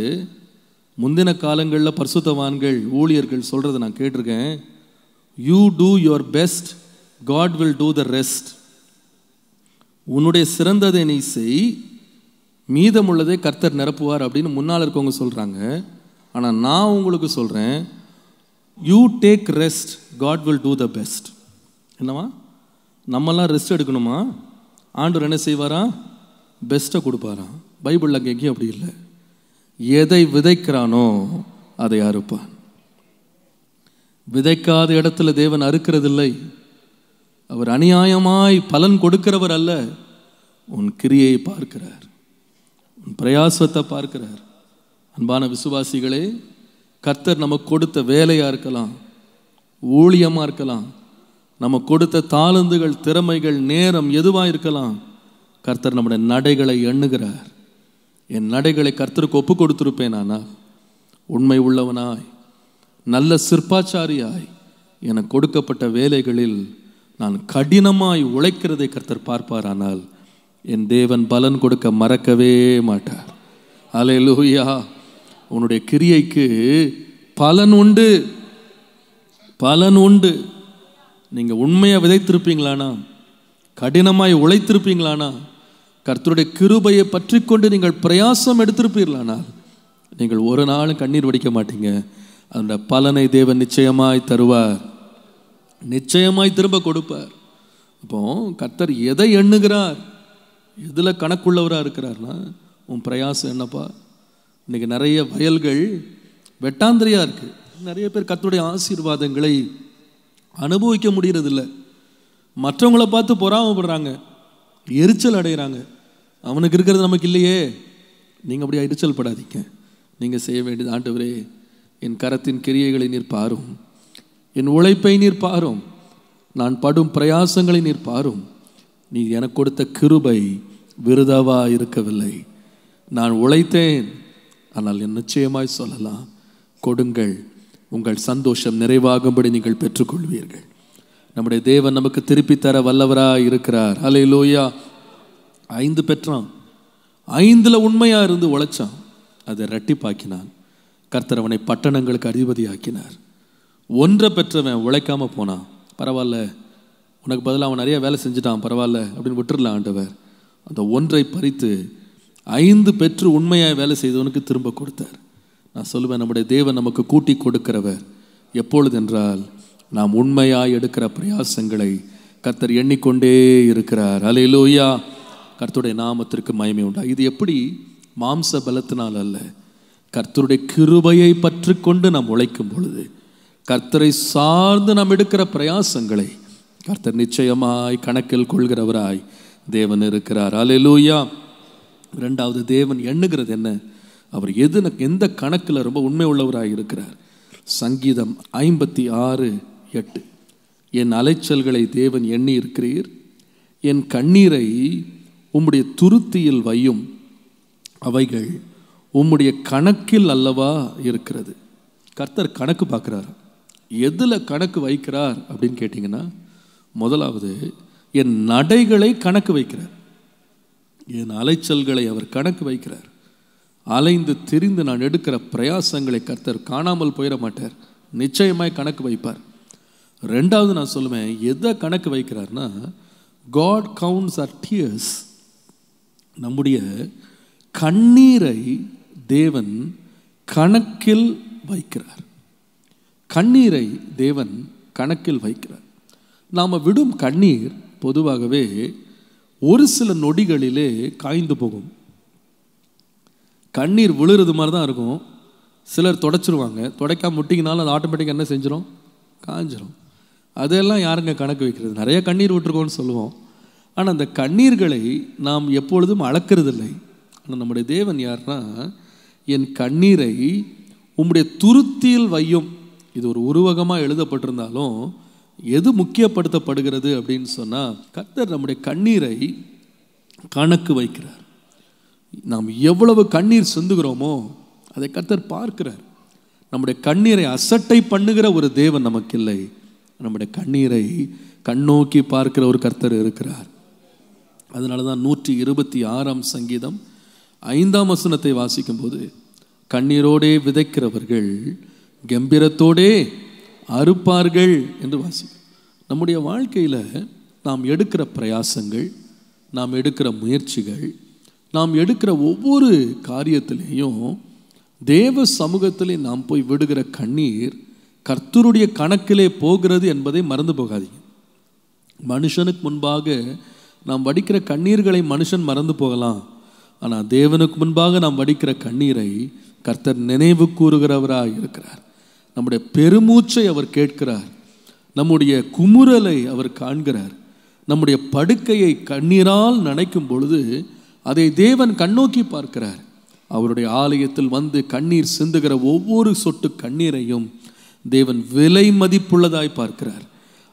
[SPEAKER 1] முந்தின காலங்களில் பரிசுத்தவான்கள் ஊழியர்கள் சொல்கிறத நான் கேட்டிருக்கேன், you do your best, God will do the rest. உன்னுடைய சிறந்ததை நீ செய், மீதமுள்ளதை கர்த்தர் நிரப்புவார் அப்படின்னு முன்னால் இருக்கவங்க சொல்கிறாங்க. ஆனால் நான் உங்களுக்கு சொல்கிறேன், you take rest, God will do the best. என்னவா, நம்மெல்லாம் ரெஸ்ட் எடுக்கணுமா? ஆண்டவர் என்ன செய்வாரா? பெஸ்ட்டை கொடுப்பாராம். பைபிளில் கேட்கும் அப்படி இல்லை. எதை விதைக்கிறானோ அதை அறுப்பான். விதைக்காத இடத்துல தேவன் அறுக்கிறதில்லை. அவர் அநியாயமாய் பலன் கொடுக்கிறவர் அல்ல. உன் கிரியை பார்க்கிறார், உன் பிரயாசத்தை பார்க்கிறார். அன்பான விசுவாசிகளே, கர்த்தர் நமக்கு கொடுத்த வேலையாக இருக்கலாம், ஊழியமாக இருக்கலாம், நம்ம கொடுத்த தாளந்துகள், திறமைகள், நேரம் எதுவாக இருக்கலாம், கர்த்தர் நம்முடைய நடைகளை எண்ணுகிறார். என் நடைகளை கர்த்தருக்கு ஒப்பு கொடுத்திருப்பேன், ஆனால் உண்மை உள்ளவனாய் நல்ல சிற்பாச்சாரியாய் எனக்கு கொடுக்கப்பட்ட வேலைகளில் நான் கடினமாய் உழைக்கிறதை கர்த்தர் பார்ப்பார். ஆனால் என் தேவன் பலன் கொடுக்க மறக்கவே மாட்டார். அல்லேலூயா. உன்னுடைய கிரியைக்கு பலன் உண்டு, பலன் உண்டு. நீங்கள் உண்மையாக விதைத்திருப்பீங்களானா, கடினமாய் உழைத்திருப்பீங்களானா, கர்த்தருடைய கிருபையை பற்றி கொண்டு நீங்கள் பிரயாசம் எடுத்திருப்பீர்களானால் நீங்கள் ஒரு நாளும் கண்ணீர் வடிக்க மாட்டீங்க. அதோட பலனை தேவன் நிச்சயமாய் தருவார், நிச்சயமாய் திரும்ப கொடுப்பார். அப்போ கர்த்தர் எதை எண்ணுகிறார், எதில் கணக்குள்ளவராக இருக்கிறார்னா, உன் பிரயாசம் என்னப்பா. இன்னைக்கு நிறைய வயல்கள் வெட்டாந்திரியாக இருக்குது. நிறைய பேர் கர்த்தருடைய ஆசீர்வாதங்களை அனுபவிக்க முடியறதில்லை. மற்றவங்கள பார்த்து பொறாமப்படுறாங்க, எரிச்சல் அடைகிறாங்க. அவனுக்கு இருக்கிறது நமக்கு இல்லையே. நீங்கள் அப்படியே எரிச்சல் படாதீங்க. நீங்கள் செய்ய வேண்டியது, ஆண்டவரே என் கரத்தின் கிரியைகளை நீர் பாரும், என் உழைப்பை நீர் பாரும், நான் படும் பிரயாசங்களை நீர் பாரும். நீ எனக்கு கொடுத்த கிருபை விருதாவா இருக்கவில்லை. நான் உழைத்தேன், ஆனால் நிச்சயமாய் சொல்லலாம், கொடுங்கள், உங்கள் சந்தோஷம் நிறைவாகும்படி நீங்கள் பெற்றுக்கொள்வீர்கள். நம்முடைய தேவன் நமக்கு திருப்பி தர வல்லவராக இருக்கிறார். அல்லேலூயா. 5 பெற்றான், 5ல் உண்மையாக இருந்து உழைச்சான், அதை இரட்டிப்பாக்கினான். கர்த்தர் அவனை பட்டணங்களுக்கு அதிபதி ஆக்கினார். 1 பெற்றவன் உழைக்காமல் போனான். பரவாயில்ல, உனக்கு பதிலாக அவன் நிறைய வேலை செஞ்சுட்டான், பரவாயில்ல அப்படின்னு விட்டுறலாம் ஆண்டவர். அந்த 1 பறித்து 5 பெற்று உண்மையாக வேலை செய்தவனுக்கு திரும்ப கொடுத்தார். நான் சொல்லுவேன், நம்முடைய தேவன் நமக்கு கூட்டி கொடுக்கிறவர். எப்பொழுது என்றால், நாம் உண்மையாய் எடுக்கிற பிரயாசங்களை கர்த்தர் எண்ணிக்கொண்டே இருக்கிறார். அல்லேலூயா. கர்த்தருடைய நாமத்திற்கு மகிமை உண்டா. இது எப்படி? மாம்ச பலத்தினால் அல்ல, கர்த்தருடைய கிருபையை பற்றி கொண்டு நாம் உழைக்கும் பொழுது, கர்த்தரை சார்ந்து நாம் எடுக்கிற பிரயாசங்களை கர்த்தர் நிச்சயமாய் கணக்கில் கொள்கிறவராய் தேவன் இருக்கிறார். அல்லேலூயா. 2வது, தேவன் எண்ணுகிறது என்ன? அவர் எந்த கணக்கில் ரொம்ப உண்மை உள்ளவராய் இருக்கிறார். சங்கீதம் 56:8, என் அலைச்சல்களை தேவன் எண்ணி இருக்கிறீர், என் கண்ணீரை உம்முடைய துருத்தியில் வையும், அவைகள் உம்முடைய கணக்கில் அல்லவா இருக்கிறது. கர்த்தர் கணக்கு பார்க்குறார். எதில் கணக்கு வைக்கிறார் அப்படின்னு கேட்டிங்கன்னா, முதலாவது என் நடைகளை கணக்கு வைக்கிறார். என் அலைச்சல்களை அவர் கணக்கு வைக்கிறார். அலைந்து திரிந்து நான் எடுக்கிற பிரயாசங்களை கர்த்தர் காணாமல் போயிட மாட்டார், நிச்சயமாய் கணக்கு வைப்பார். 2வது நான் சொல்லுவேன், எதை கணக்கு வைக்கிறார்னா, God counts our tears. நம்முடைய கண்ணீரை தேவன் கணக்கில் வைக்கிறார். கண்ணீரை தேவன் கணக்கில் வைக்கிறார். நாம் விடும் கண்ணீர் பொதுவாகவே ஒரு சில நொடிகளிலே காய்ந்து போகும். கண்ணீர் விழுறது மாதிரி தான் இருக்கும். சிலர் துடைச்சிருவாங்க, துடைக்காம முட்டிங்கனாலும் அது ஆட்டோமேட்டிக்காக என்ன செஞ்சிடும்? காஞ்சிரும். அதெல்லாம் யாருங்க கணக்கு வைக்கிறது? நிறைய கண்ணீர் விட்டுருக்கோன்னு சொல்லுவோம். ஆனால் அந்த கண்ணீர்களை நாம் எப்பொழுதும் அளக்கிறதில்லை. ஆனால் நம்முடைய தேவன் யார்னா, என் கண்ணீரை உம்முடைய துருத்தியில் வையும். இது ஒரு உருவகமாக எழுதப்பட்டிருந்தாலும் எது முக்கியப்படுத்தப்படுகிறது அப்படின்னு சொன்னால், கர்த்தர் நம்முடைய கண்ணீரை கணக்கு வைக்கிறார். நாம் எவ்வளவு கண்ணீர் சிந்துகிறோமோ அதை கர்த்தர் பார்க்கிறார். நம்முடைய கண்ணீரை அசட்டை பண்ணுகிற ஒரு தேவன் நமக்கு இல்லை. நம்முடைய கண்ணீரை கண்ணோக்கி பார்க்கிற ஒரு கர்த்தர் இருக்கிறார். அதனால தான் 126 சங்கீதம் 5ஆம் வசனத்தை வாசிக்கும் போது, கண்ணீரோடே விதைக்கிறவர்கள் கம்பீரத்தோடே அறுப்பார்கள் என்று வாசிக்கும். நம்முடைய வாழ்க்கையில் நாம் எடுக்கிற பிரயாசங்கள், நாம் எடுக்கிற முயற்சிகள், நாம் எடுக்கிற ஒவ்வொரு காரியத்திலேயும் தேவ சமூகத்திலே நாம் போய் விடுகிற கண்ணீர் கர்த்தருடைய கணக்கிலே போகிறது என்பதை மறந்து போகாதீங்க. மனுஷனுக்கு முன்பாக நாம் வடிக்கிற கண்ணீர்களை மனுஷன் மறந்து போகலாம். ஆனால் தேவனுக்கு முன்பாக நாம் வடிக்கிற கண்ணீரை கர்த்தர் நினைவு கூறுகிறவராக இருக்கிறார். நம்முடைய பெருமூச்சை அவர் கேட்கிறார். நம்முடைய குமுறலை அவர் காண்கிறார். நம்முடைய படுக்கையை கண்ணீரால் நனைக்கும் பொழுது அதை தேவன் கண்ணோக்கி பார்க்கிறார். அவருடைய ஆலயத்தில் வந்து கண்ணீர் சிந்துகிற ஒவ்வொரு சொட்டு கண்ணீரையும் தேவன் விலை மதிப்புள்ளதாய் பார்க்கிறார்.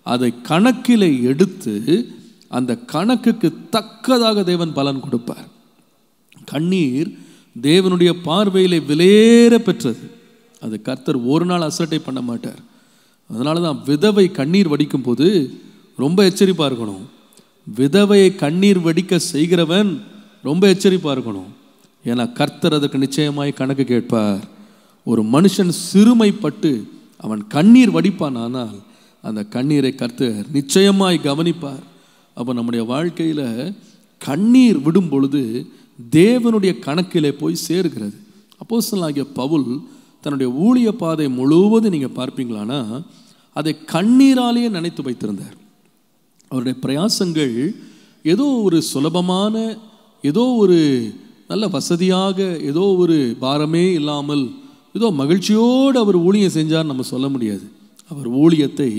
[SPEAKER 1] அதை கணக்கிலே எடுத்து அந்த கணக்குக்கு தக்கதாக தேவன் பலன் கொடுப்பார். கண்ணீர் தேவனுடைய பார்வையிலே விலையேற பெற்றது. அது கர்த்தர் ஒரு நாள் அசட்டை பண்ண மாட்டார். அதனால தான் விதவை கண்ணீர் வடிக்கும் போது ரொம்ப எச்சரிப்பாக இருக்கணும். விதவையை கண்ணீர் வடிக்க செய்கிறவன் ரொம்ப எச்சரிப்பாக இருக்கணும். ஏன்னா கர்த்தர் அதற்கு நிச்சயமாய் கணக்கு கேட்பார். ஒரு மனுஷன் சிறுமைப்பட்டு அவன் கண்ணீர் வடிப்பான், ஆனால் அந்த கண்ணீரை கர்த்தர் நிச்சயமாய் கவனிப்பார். அப்போ நம்முடைய வாழ்க்கையில் கண்ணீர் விடும் பொழுது தேவனுடைய கணக்கிலே போய் சேருகிறது. அப்போஸ்தலனாகிய பவுல் தன்னுடைய ஊழிய பாதை முழுவதும் நீங்கள் பார்ப்பீங்களானா அதை கண்ணீராலேயே நினைத்து வைத்திருந்தார். அவருடைய பிரயாசங்கள் ஏதோ ஒரு சுலபமான, ஏதோ ஒரு நல்ல வசதியாக, ஏதோ ஒரு பாரமே இல்லாமல் ஏதோ மகிழ்ச்சியோடு அவர் ஊழியம் செஞ்சார் நம்ம சொல்ல முடியாது. அவர் ஊழியத்தை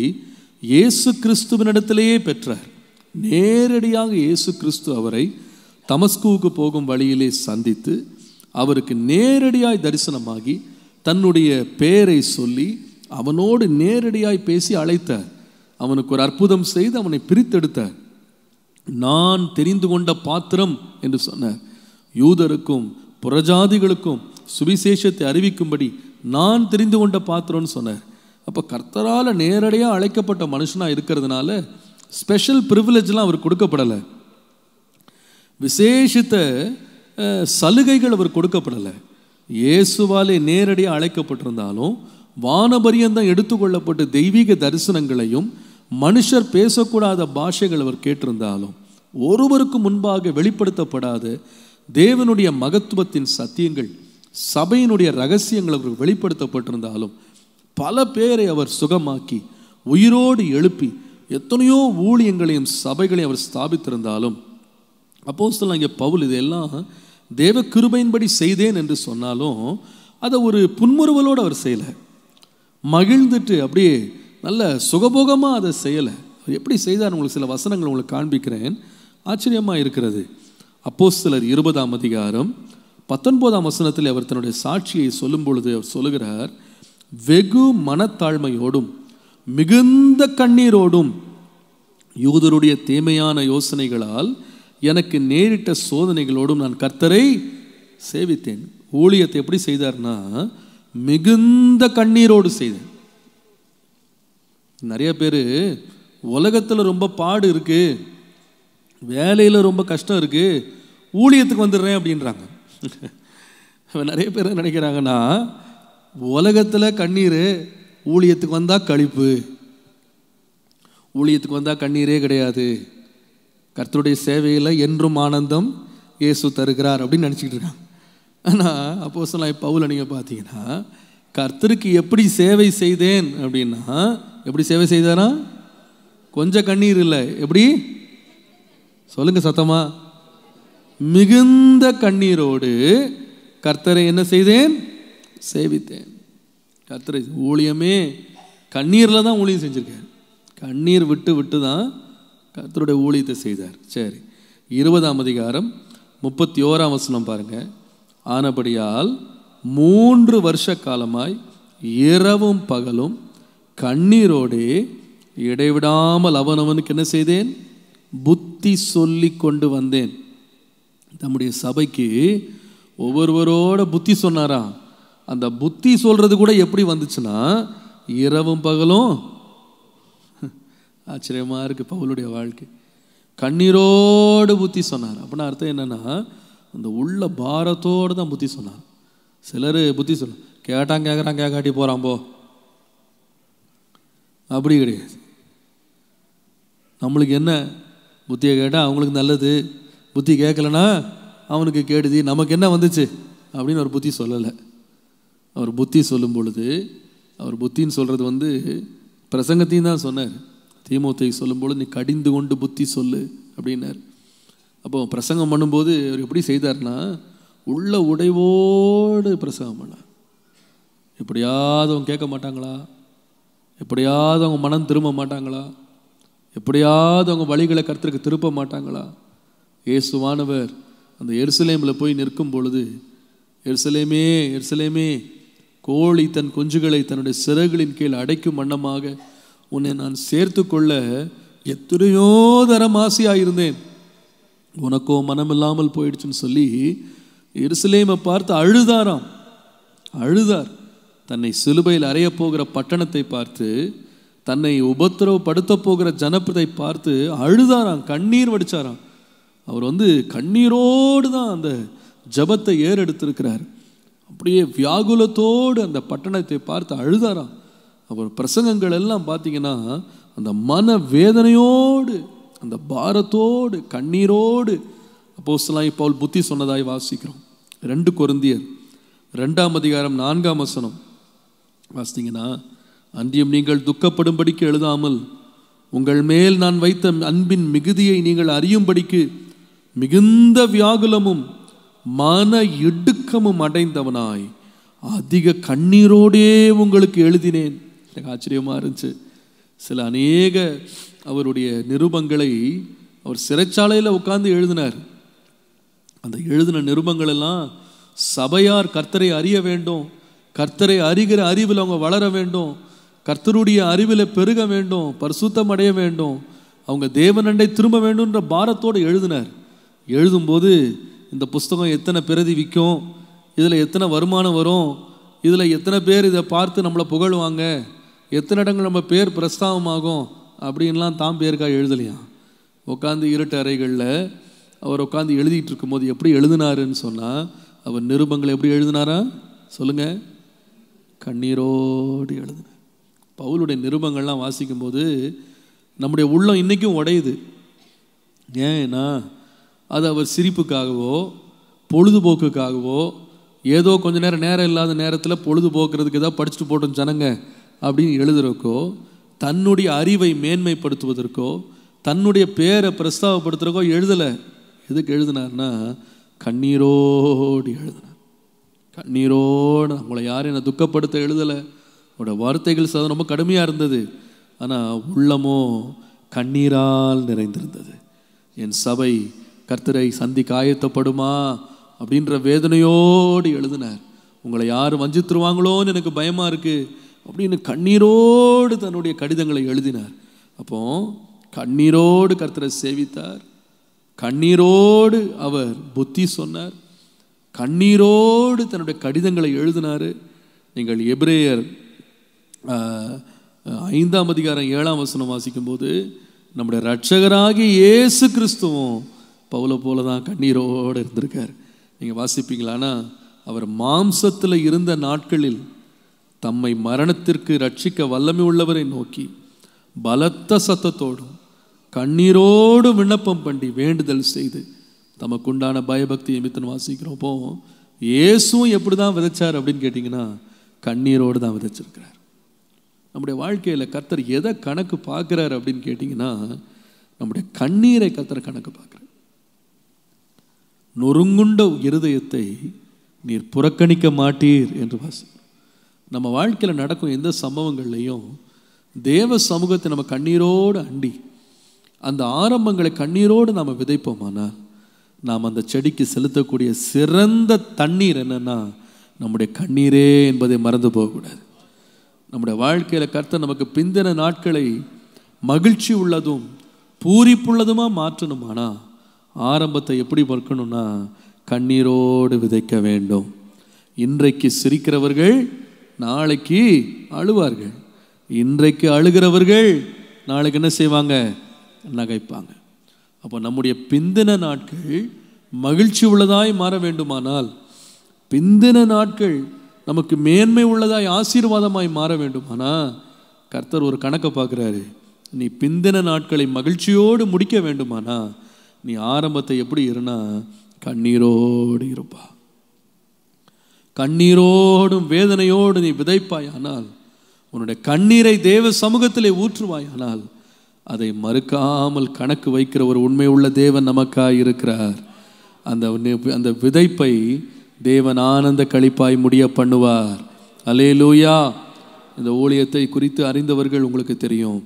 [SPEAKER 1] இயேசு கிறிஸ்துவினிடத்திலேயே பெற்றார். நேரடியாக இயேசு கிறிஸ்து அவரை தமஸ்குவுக்கு போகும் வழியிலே சந்தித்து அவருக்கு நேரடியாய் தரிசனமாகி தன்னுடைய பெயரை சொல்லி அவனோடு நேரடியாய் பேசி அழைத்தார். அவனுக்கு ஒரு அற்புதம் செய்து அவனை பிரித்தெடுத்தார். நான் தெரிந்து கொண்ட பாத்திரம் என்று சொன்னார். யூதருக்கும் புறஜாதிகளுக்கும் சுவிசேஷத்தை அறிவிக்கும்படி நான் தெரிந்து கொண்ட பாத்திரம்னு சொன்னார். அப்போ கர்த்தரால் நேரடியாக அழைக்கப்பட்ட மனுஷனாக இருக்கிறதுனால ஸ்பெஷல் ப்ரிவிலேஜ்லாம் அவர் கொடுக்கப்படலை. விசேஷித்த சலுகைகள் அவர் கொடுக்கப்படலை. இயேசுவாலே நேரடியாக அழைக்கப்பட்டிருந்தாலும் வானபரியந்தம் எடுத்துக்கொள்ளப்பட்டு தெய்வீக தரிசனங்களையும் மனுஷர் பேசக்கூடாத பாஷைகள் அவர் கேட்டிருந்தாலும் ஒருவருக்கு முன்பாக வெளிப்படுத்தப்படாத தேவனுடைய மகத்துவத்தின் சத்தியங்கள், சபையினுடைய ரகசியங்கள் அவருக்கு வெளிப்படுத்தப்பட்டிருந்தாலும் பல பேரை அவர் சுகமாக்கி உயிரோடு எழுப்பி எத்தனையோ ஊழியங்களையும் சபைகளையும் அவர் ஸ்தாபித்திருந்தாலும் அப்போஸ்தலனாகிய பவுல் இதெல்லாம் தேவ கிருபையின்படி செய்தேன் என்று சொன்னாலும் அதை ஒரு புன்முறுவலோடு அவர் செய்யலை. மகிழ்ந்துட்டு அப்படியே நல்ல சுகபோகமாக அதை செய்யலை. எப்படி செய்தார் உங்களுக்கு சில வசனங்கள் உங்களுக்கு காண்பிக்கிறேன். ஆச்சரியமாக இருக்கிறது. அப்போஸ்தலர் 20ஆம் அதிகாரம் 19ஆம் வசனத்தில் அவர் தன்னுடைய சாட்சியை சொல்லும் பொழுது அவர் சொல்லுகிறார், வெகு மனத்தாழ்மையோடும் மிகுந்த கண்ணீரோடும் யூதருடைய தீமையான யோசனைகளால் எனக்கு நேரிட்ட சோதனைகளோடும் நான் கர்த்தரை சேவித்தேன். ஊழியத்தை எப்படி செய்தார்னா மிகுந்த கண்ணீரோடு செய்தேன். நிறைய பேர் உலகத்தில் ரொம்ப பாடு இருக்கு, வேலையில் ரொம்ப கஷ்டம் இருக்கு, ஊழியத்துக்கு வந்துடுறேன் அப்படின்றாங்க. நிறைய பேர் நினைக்கிறாங்கன்னா உலகத்தில் கண்ணீர், ஊழியத்துக்கு வந்தால் களிப்பு, ஊழியத்துக்கு வந்தால் கண்ணீரே கிடையாது, கர்த்தருடைய சேவையில் என்றும் ஆனந்தம் இயேசு தருகிறார் அப்படின்னு நினச்சிக்கிட்டு இருக்காங்க. ஆனால் அப்போஸ்தலனாகிய பவுலை நீங்கள் பார்த்தீங்கன்னா கர்த்தருக்கு எப்படி சேவை செய்தேன் அப்படின்னா, எப்படி சேவை செய்தாரா? கொஞ்சம் கண்ணீர் இல்லை, எப்படி சொல்லுங்க சத்தமா, மிகுந்த கண்ணீரோடு கர்த்தரை என்ன செய்தேன்? சேவித்தேன். கர்த்தரை ஊழியமே கண்ணீரில் தான் ஊழியம் செஞ்சுருக்கார். கண்ணீர் விட்டு விட்டு தான் கர்த்தருடைய ஊழியத்தை செய்தார். சரி, 20ஆம் அதிகாரம் 31ஆம் வசனம் பாருங்க. ஆனபடியால் 3 வருஷ காலமாய் இரவும் பகலும் கண்ணீரோடே இடைவிடாமல் அவனவனுக்கு என்ன செய்தேன்? புத்தி சொல்லி கொண்டு வந்தேன். நம்முடைய சபைக்கு ஒவ்வொருவரோட புத்தி சொன்னாராம். அந்த புத்தி சொல்றது கூட எப்படி வந்துச்சுன்னா இரவும் பகலும். ஆச்சரியமா இருக்கு பவுலுடைய வாழ்க்கை. கண்ணீரோடு புத்தி சொன்னார். அப்படின்னா அர்த்தம் என்னன்னா அந்த உள்ள பாரத்தோடு தான் புத்தி சொன்னார். சிலர் புத்தி சொல்ல கேட்டான் கேட்குறான் கேட்காட்டி போகிறான் போ, அப்படி கிடையாது. நம்மளுக்கு என்ன, புத்தியை கேட்டால் அவங்களுக்கு நல்லது, புத்தி கேட்கலன்னா அவனுக்கு கேடுதி, நமக்கு என்ன வந்துச்சு அப்படின்னு ஒரு புத்தி சொல்லலை. அவர் புத்தி சொல்லும் பொழுது, அவர் புத்தின்னு சொல்கிறது பிரசங்கத்தையும் தான் சொன்னார். தீமோத்தேயு சொல்லும்பொழுது நீ கடிந்து கொண்டு புத்தி சொல்லு அப்படின்னார். அப்போ பிரசங்கம் பண்ணும்போது அவர் எப்படி செய்தார்னா, உள்ள உடைவோடு பிரசங்கம் பண்ணார். எப்படியாவது அவங்க கேட்க மாட்டாங்களா, எப்படியாவது அவங்க மனம் திரும்ப மாட்டாங்களா, எப்படியாவது அவங்க வழிகளை கர்த்தருக்கு திருப்ப மாட்டாங்களா. இயேசுவானவர் அந்த எருசலேமில் போய் நிற்கும் பொழுது, எருசலேமே எருசலேமே, கோழி தன் குஞ்சுகளை தன்னுடைய சிறகுகளின் கீழ் அடைக்கும் வண்ணமாக உன்னை நான் சேர்த்து கொள்ள எத்தனையோ தரம் ஆசையாயிருந்தேன், உனக்கோ மனம் இல்லாமல் போயிடுச்சுன்னு சொல்லி எருசலேமை பார்த்து அழுதாராம். அழுதார். தன்னை சிலுவையில் அறைய போகிற பட்டணத்தை பார்த்து, தன்னை உபத்திரவப்படுத்த போகிற ஜனப்பதை பார்த்து அழுதாராம், கண்ணீர் வடிச்சாராம். அவர் கண்ணீரோடு தான் அந்த ஜபத்தை ஏறெடுத்திருக்கிறார். அப்படியே வியாகுலத்தோடு அந்த பட்டணத்தை பார்த்து அழுதாராம். அவர் பிரசங்கங்கள் எல்லாம் பார்த்தீங்கன்னா அந்த மன வேதனையோடு, அந்த பாரத்தோடு, கண்ணீரோடு அப்போஸ்தலனாகிய பவுல் புத்தி சொன்னதாய் வாசிக்கிறோம். 2 கொரிந்தியர் 2ஆம் அதிகாரம் 4ஆம் வசனம் வாசித்தீங்கன்னா, அன்றியும் நீங்கள் துக்கப்படும்படிக்கு எழுதாமல் உங்கள் மேல் நான் வைத்த அன்பின் மிகுதியை நீங்கள் அறியும்படிக்கு மிகுந்த வியாகுலமும் மன இடுக்கமும் அடைந்தவனாய் அதிக கண்ணீரோடே உங்களுக்கு எழுதினேன். எனக்கு ஆச்சரியமா இருந்துச்சு. சில அநேக அவருடைய நிருபங்களை அவர் சிறைச்சாலையில் உட்கார்ந்து எழுதினார். அந்த எழுதின நிருபங்கள் எல்லாம் சபையார் கர்த்தரை அறிய வேண்டும், கர்த்தரை அறிகிற அறிவில் அவங்க வளர வேண்டும், கர்த்தருடைய அறிவில் பெருக வேண்டும், பரிசுத்தம் அடைய வேண்டும், அவங்க தேவனண்டை திரும்ப வேண்டும்ன்ற பாரத்தோடு எழுதினார். எழுதும்போது இந்த புஸ்தகம் எத்தனை பிரதி விற்கும், இதில் எத்தனை வருமானம் வரும், இதில் எத்தனை பேர் இதை பார்த்து நம்மளை புகழ்வாங்க, எத்தனை இடங்கள் நம்ம பேர் பிரஸ்தாபமாகும் அப்படின்லாம் தான் பேருக்காக எழுதலையாம். உட்காந்து இருட்டு அறைகளில் அவர் உட்காந்து எழுதிட்டு இருக்கும்போது எப்படி எழுதினாருன்னு சொன்னால், அவர் நிருபங்களை எப்படி எழுதினாரா சொல்லுங்கள், கண்ணீரோடு எழுதினார். பவுலுடைய நிருபங்கள்லாம் வாசிக்கும்போது நம்முடைய உள்ளம் இன்றைக்கும் உடையுது. ஏன்னா அது அவர் சிரிப்புக்காகவோ பொழுதுபோக்குக்காகவோ, ஏதோ கொஞ்ச நேரம் இல்லாத நேரத்தில் பொழுதுபோக்குறதுக்கு ஏதாவது படிச்சுட்டு போட்டோம் ஜனங்க அப்படின்னு எழுதுறக்கோ, தன்னுடைய அறிவை மேன்மைப்படுத்துவதற்கோ, தன்னுடைய பேரை பிரஸ்தாபப்படுத்துறக்கோ எழுதலை. எதுக்கு எழுதினார்னா கண்ணீரோடு எழுதினார். கண்ணீரோடு, உங்களை யாரும் என்னை துக்கப்படுத்த எழுதலை. அவரோட வார்த்தைகள் சதம் ரொம்ப கடுமையாக இருந்தது, ஆனால் உள்ளமோ கண்ணீரால் நிறைந்திருந்தது. என் சபை கர்த்தரை சந்திக்க ஆயத்தப்படுமா அப்படின்ற வேதனையோடு எழுதினார். உங்களை யார் வஞ்சித்துருவாங்களோன்னு எனக்கு பயமாக இருக்குது அப்படின்னு கண்ணீரோடு தன்னுடைய கடிதங்களை எழுதினார். அப்போ கண்ணீரோடு கர்த்தரை சேவித்தார், கண்ணீரோடு அவர் புத்தி சொன்னார், கண்ணீரோடு தன்னுடைய கடிதங்களை எழுதினார். நீங்கள் எபிரேயர் 5ஆம் அதிகாரம் 7ஆம் வசனம் வாசிக்கும்போது, நம்முடைய இரட்சகராகிய இயேசு கிறிஸ்துவும் பவுலை போல தான் கண்ணீரோடு இருந்திருக்கார். நீங்கள் வாசிப்பீங்களானா, அவர் மாம்சத்தில் இருந்த நாட்களில் தம்மை மரணத்திற்கு ரட்சிக்க வல்லமை உள்ளவரை நோக்கி பலத்த சத்தத்தோடும் கண்ணீரோடு விண்ணப்பம் பண்ணி வேண்டுதல் செய்து தமக்குண்டான பயபக்தி நிமித்தம் வாசிக்கிறோம். அப்போ இயேசுவும் எப்படி தான் விதைச்சார் அப்படின்னு கேட்டிங்கன்னா, கண்ணீரோடு தான் விதைச்சிருக்கிறார். நம்முடைய வாழ்க்கையில் கர்த்தர் எதை கணக்கு பார்க்குறார் அப்படின்னு கேட்டிங்கன்னா, நம்முடைய கண்ணீரை கர்த்தர் கணக்கு பார்க்குறார். நொறுங்குண்ட இருதயத்தை நீர் புறக்கணிக்க மாட்டீர் என்று வாசிக்கிறோம். நம்ம வாழ்க்கையில் நடக்கும் எந்த சம்பவங்கள்லையும் தேவ சமூகத்தை நம்ம கண்ணீரோடு அண்டி அந்த ஆரம்பங்களை கண்ணீரோடு நாம் விதைப்போமானால், நாம் அந்த செடிக்கு செலுத்தக்கூடிய சிறந்த தண்ணீர் என்னன்னா நம்முடைய கண்ணீரே என்பதை மறந்து போகக்கூடாது. நம்முடைய வாழ்க்கையில் கர்த்தர் நமக்கு பிந்தின நாட்களை மகிழ்ச்சி உள்ளதும் பூரிப்புள்ளதுமா மாற்றணுமானா, ஆரம்பத்தை எப்படி பார்க்கணும்னா கண்ணீரோடு விதைக்க வேண்டும். இன்றைக்கு சிரிக்கிறவர்கள் நாளைக்கு அழுவார்கள், இன்றைக்கு அழுகிறவர்கள் நாளைக்கு என்ன செய்வாங்க, நகைப்பாங்க. அப்போ நம்முடைய பிந்தின நாட்கள் மகிழ்ச்சி உள்ளதாய் மாற வேண்டுமானால், பிந்தின நாட்கள் நமக்கு மேன்மை உள்ளதாய் ஆசீர்வாதமாய் மாற வேண்டுமானால், கர்த்தர் ஒரு கணக்கை பார்க்குறாரு. நீ பிந்தின நாட்களை மகிழ்ச்சியோடு முடிக்க வேண்டுமானா நீ ஆரம்பத்தை எப்படி இருனா கண்ணீரோடு இருப்பா. கண்ணீரோடும் வேதனையோடு நீ விதைப்பாய். ஆனால் உன்னுடைய கண்ணீரை தேவ சமூகத்திலே ஊற்றுவாய். ஆனால் அதை மறுக்காமல் கணக்கு வைக்கிற ஒரு உண்மை உள்ள தேவன் நமக்காய் இருக்கிறார். அந்த விதைப்பை தேவன் ஆனந்த களிப்பாய் முடிய பண்ணுவார். அல்லேலூயா. இந்த ஊழியத்தை குறித்து அறிந்தவர்கள் உங்களுக்கு தெரியும்.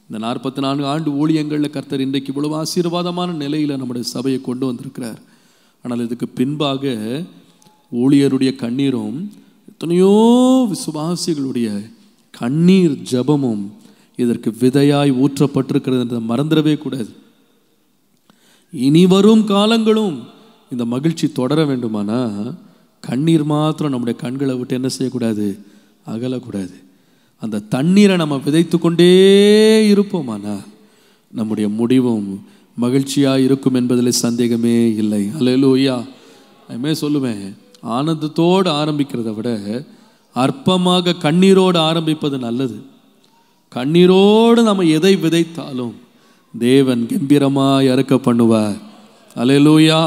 [SPEAKER 1] இந்த 44 ஆண்டு ஊழியங்களில் கர்த்தர் இன்றைக்கு இவ்வளவு ஆசீர்வாதமான நிலையில் நம்முடைய சபையை கொண்டு வந்திருக்கிறார். ஆனால் இதுக்கு பின்பாக ஊழியருடைய கண்ணீரும் எத்தனையோ விசுவாசிகளுடைய கண்ணீர் ஜபமும் இதற்கு விதையாய் ஊற்றப்பட்டிருக்கிறது மறந்துடவே கூடாது. இனி வரும் காலங்களும் இந்த மகிழ்ச்சி தொடர வேண்டுமானா கண்ணீர் மாத்திரம் நம்முடைய கண்களை விட்டு என்ன செய்யக்கூடாது, அகலக்கூடாது. அந்த தண்ணீரை நம்ம விதைத்து கொண்டே இருப்போமானா நம்முடைய முடிவும் மகிழ்ச்சியாக இருக்கும் என்பதில் சந்தேகமே இல்லை. அல்லேலூயா. அதுமே சொல்லுவேன், ஆனந்தத்தோடு ஆரம்பிக்கிறத விட அற்பமாக கண்ணீரோடு ஆரம்பிப்பது நல்லது. கண்ணீரோடு நம்ம எதை விதைத்தாலும் தேவன் கம்பீரமாய் அறுக்க பண்ணுவார். அல்லேலூயா.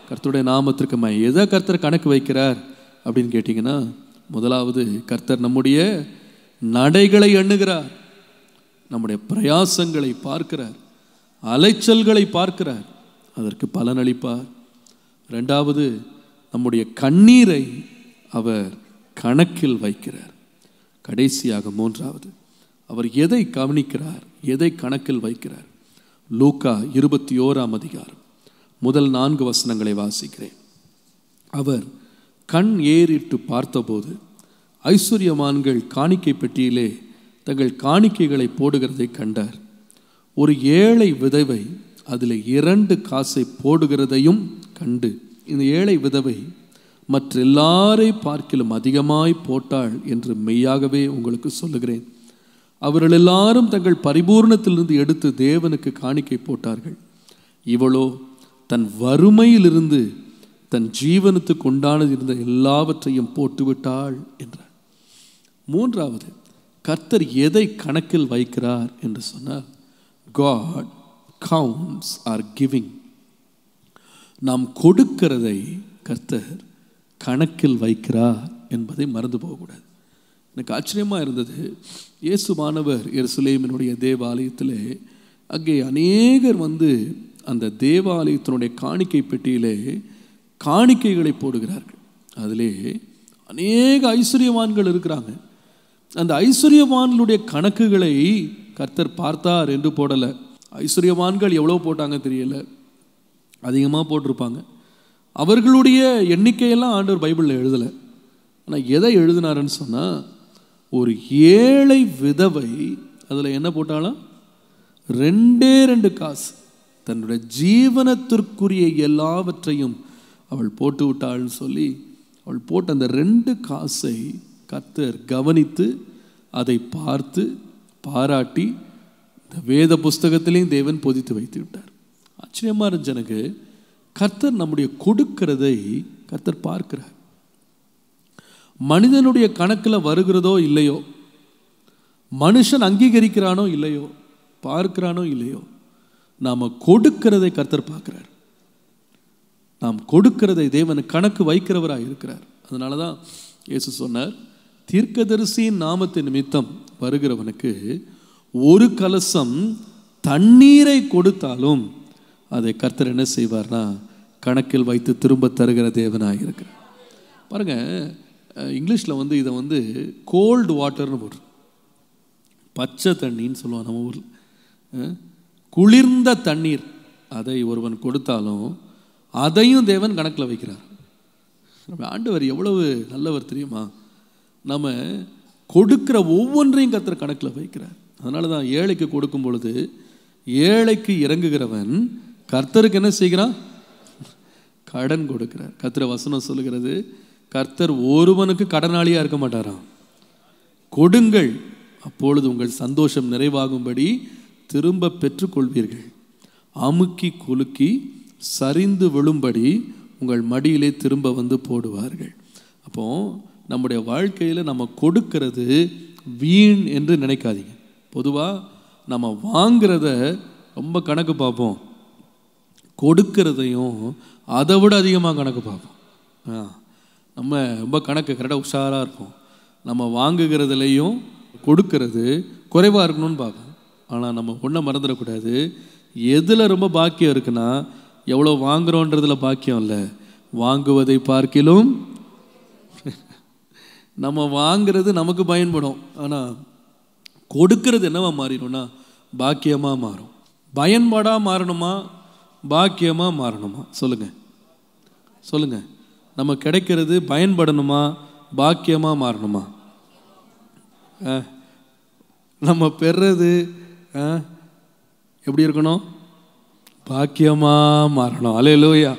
[SPEAKER 1] கர்த்தருடைய நாமத்திற்கு எதை கர்த்தர் கணக்கு வைக்கிறார் அப்படின்னு கேட்டிங்கன்னா, முதலாவது கர்த்தர் நம்முடைய நடைகளை எண்ணுகிறார், நம்முடைய பிரயாசங்களை பார்க்கிறார், அலைச்சல்களை பார்க்கிறார், அதற்கு பலனளிப்பார். ரெண்டாவது, நம்முடைய கண்ணீரை அவர் கணக்கில் வைக்கிறார். கடைசியாக மூன்றாவது, அவர் எதை கவனிக்கிறார், எதை கணக்கில் வைக்கிறார். லூக்கா 21ஆம் அதிகாரம் முதல் 4 வசனங்களை வாசிக்கிறேன். அவர் கண் ஏறிட்டு பார்த்தபோது ஐஸ்வர்யவான்கள் காணிக்கை பெட்டியிலே தங்கள் காணிக்கைகளை போடுகிறதை கண்டார். ஒரு ஏழை விதவை அதில் 2 காசை போடுகிறதையும் கண்டு, இந்த ஏழை விதவை மற்ற எல்லாரை பார்க்கிலும் அதிகமாய் போட்டாள் என்று மெய்யாகவே உங்களுக்கு சொல்லுகிறேன். அவர்கள் எல்லாரும் தங்கள் பரிபூர்ணத்திலிருந்து எடுத்து தேவனுக்கு காணிக்கை போட்டார்கள். இவளோ தன் வறுமையிலிருந்து தன் ஜீவனத்துக்கு உண்டானது இருந்த எல்லாவற்றையும் போட்டுவிட்டாள் என்றார். மூன்றாவது, கர்த்தர் எதை கணக்கில் வைக்கிறார் என்று சொன்னார், God counts our giving. நாம் கொடுக்கிறதை கர்த்தர் கணக்கில் வைக்கிறார் என்பதை மறந்து போகக்கூடாது. எனக்கு ஆச்சரியமாக இருந்தது, இயேசுவானவர் எருசலேமினுடைய தேவாலயத்திலே அங்கே அநேகர் வந்து அந்த தேவாலயத்தினுடைய காணிக்கை பெட்டியிலே காணிக்கைகளை போடுகிறார்கள். அதிலே அநேக ஐஸ்வர்யவான்கள் இருக்கிறாங்க. அந்த ஐஸ்வர்யவான்களுடைய கணக்குகளை கர்த்தர் பார்த்தார் என்று போடலை. ஐஸ்வர்யவான்கள் எவ்வளோ போட்டாங்க தெரியல, அதிகமாக போட்டிருப்பாங்க. அவர்களுடைய எண்ணிக்கையெல்லாம் ஆண்டவர் பைபிளில் எழுதலை. ஆனால் எதை எழுதினாருன்னு சொன்னால், ஒரு ஏழை விதவை அதில் என்ன போட்டாலும் 2 காசு, தன்னுடைய ஜீவனத்திற்குரிய எல்லாவற்றையும் அவள் போட்டு விட்டாள்னு சொல்லி, அவள் போட்ட அந்த 2 காசை கர்த்தர் கவனித்து அதை பார்த்து பாராட்டி இந்த வேத புஸ்தகத்திலையும் தேவன் பொதித்து வைத்து விட்டார். ஆச்சரியமாக இருந்துச்சு எனக்கு. கர்த்தர் நம்முடைய கொடுக்கிறதை கர்த்தர் பார்க்கிறார். மனிதனுடைய கணக்கில் வருகிறதோ இல்லையோ, மனுஷன் அங்கீகரிக்கிறானோ இல்லையோ, பார்க்கிறானோ இல்லையோ, நாம் கொடுக்கிறதை கர்த்தர் பார்க்கிறார். நாம் கொடுக்கிறதை தேவன் கணக்கு வைக்கிறவராக இருக்கிறார். அதனால தான் இயேசு சொன்னார், தீர்க்கதரிசியின் நாமத்தின் நிமித்தம் வருகிறவனுக்கு 1 கலசம் தண்ணீரை கொடுத்தாலும் அதை கர்த்தர் என்ன செய்வார்னா கணக்கில் வைத்து திரும்ப தருகிற தேவனாக இருக்கிறார். பாருங்க, இங்கிலீஷில் வந்து இதை வந்து கோல்டு வாட்டர்னு போடுறோம், பச்சை தண்ணின்னு சொல்லுவோம் நம்ம ஊரில். குளிர்ந்த தண்ணீர் அதை ஒருவன் கொடுத்தாலும் அதையும் தேவன் கணக்கில் வைக்கிறார். நம்ம ஆண்டவர் எவ்வளவு நல்லவர் தெரியுமா? நம்ம கொடுக்கிற ஒவ்வொன்றையும் கர்த்தர் கணக்கில் வைக்கிறார். அதனால தான் ஏழைக்கு கொடுக்கும் பொழுது ஏழைக்கு இறங்குகிறவன் கர்த்தருக்கு என்ன செய்கிறான்? கடன் கொடுக்கிறார். கர்த்தர் வசனம் சொல்லுகிறது, கர்த்தர் ஒருவனுக்கு கடனாளியாக இருக்க மாட்டாராம். கொடுங்கள், அப்பொழுது உங்கள் சந்தோஷம் நிறைவாகும்படி திரும்ப பெற்றுக்கொள்வீர்கள். அமுக்கி குலுக்கி சரிந்து விழும்படி உங்கள் மடியிலே திரும்ப வந்து போடுவார்கள். அப்போ நம்முடைய வாழ்க்கையில் நம்ம கொடுக்கிறது வீண் என்று நினைக்காதீங்க. பொதுவாக நம்ம வாங்கிறத ரொம்ப கணக்கு பார்ப்போம், கொடுக்கிறதையும் அதை விட அதிகமாக கணக்கு பார்ப்போம். நம்ம ரொம்ப கணக்கு கரெக்டாக உஷாராக இருப்போம். நம்ம வாங்குகிறதுலையும் கொடுக்கறது குறைவாக இருக்கணும்னு பார்ப்போம். ஆனால் நம்ம ஒன்றை மறந்துடக்கூடாது, எதில் ரொம்ப பாக்கியம் இருக்குன்னா எவ்வளோ வாங்குகிறோன்றதுல பாக்கியம் இல்லை, வாங்குவதை பார்க்கிலும் நம்ம வாங்கிறது நமக்கு பயன்படும். ஆனால் கொடுக்கறது என்னவா மாறிடும்னா பாக்கியமாக மாறும். பயன்பாடாக மாறணுமா பாக்கியமாக மாறணுமா? சொல்லுங்கள் சொல்லுங்கள். நம்ம கிடைக்கிறது பயன்படணுமா பாக்கியமாக மாறணுமா? நம்ம பெறுறது எப்படி இருக்கணும்? பாக்கியமாக மாறணும். அல்லேலூயா.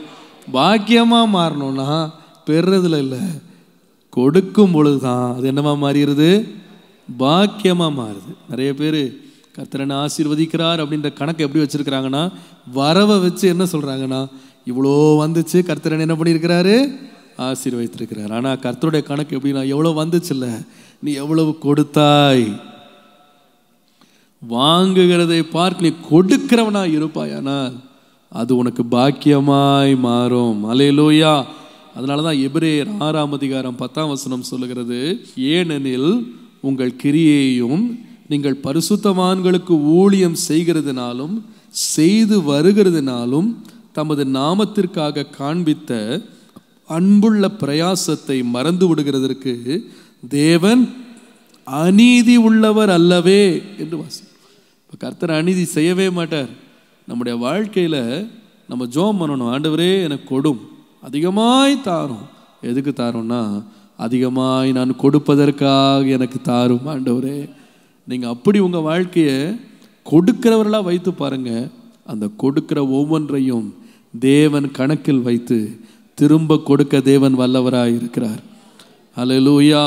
[SPEAKER 1] பாக்கியமாக மாறணும்னா பெறுறதுல இல்லை, கொடுக்கும் பொழுது தான் அது என்னவா மாறிடுது? பாக்கியமாக மாறுது. நிறைய பேர் கர்த்தரனை ஆசீர்வதிக்கிறார் அப்படின்ற கணக்கு எப்படி வச்சுருக்கிறாங்கன்னா, வரவை வச்சு என்ன சொல்கிறாங்கன்னா, இவ்வளோ வந்துச்சு, கர்த்தரனை என்ன பண்ணியிருக்கிறாரு? ஆசீர்வதித்திருக்கிறார். ஆனால் கர்த்தருடைய கணக்கு எப்படின்னா, எவ்வளோ வந்துச்சு இல்லை, நீ எவ்வளவு கொடுத்தாய். வாங்குகிறதை பார்க்க நீ கொடுக்கிறவனா இருப்பாயானால் அது உனக்கு பாக்கியமாய் மாறும். அல்லேலூயா. அதனால தான் எபிரேயர் 6:10 சொல்லுகிறது, ஏனெனில் உங்கள் கிரியையையும் நீங்கள் பரிசுத்தவான்களுக்கு ஊழியம் செய்கிறதுனாலும் செய்து வருகிறதுனாலும் தமது நாமத்திற்காக காண்பித்த அன்புள்ள பிரயாசத்தை மறந்து விடுகிறதற்கு தேவன் அநீதி உள்ளவர் அல்லவே என்று வாசி. இப்போ கர்த்தர் அநீதி செய்யவே மாட்டார். நம்முடைய வாழ்க்கையில் நம்ம ஜெபம் பண்ணணும், ஆண்டவரே எனக்கு கொடும், அதிகமாய் தாரும். எதுக்கு தாரோம்னா, அதிகமாய் நான் கொடுப்பதற்காக எனக்கு தாரும் ஆண்டவரே. நீங்கள் அப்படி உங்கள் வாழ்க்கையை கொடுக்கிறவர்களாக வைத்து பாருங்கள். அந்த கொடுக்கிற ஒவ்வொன்றையும் தேவன் கணக்கில் வைத்து திரும்ப கொடுக்க தேவன் வல்லவராய் இருக்கிறார். அல்லேலூயா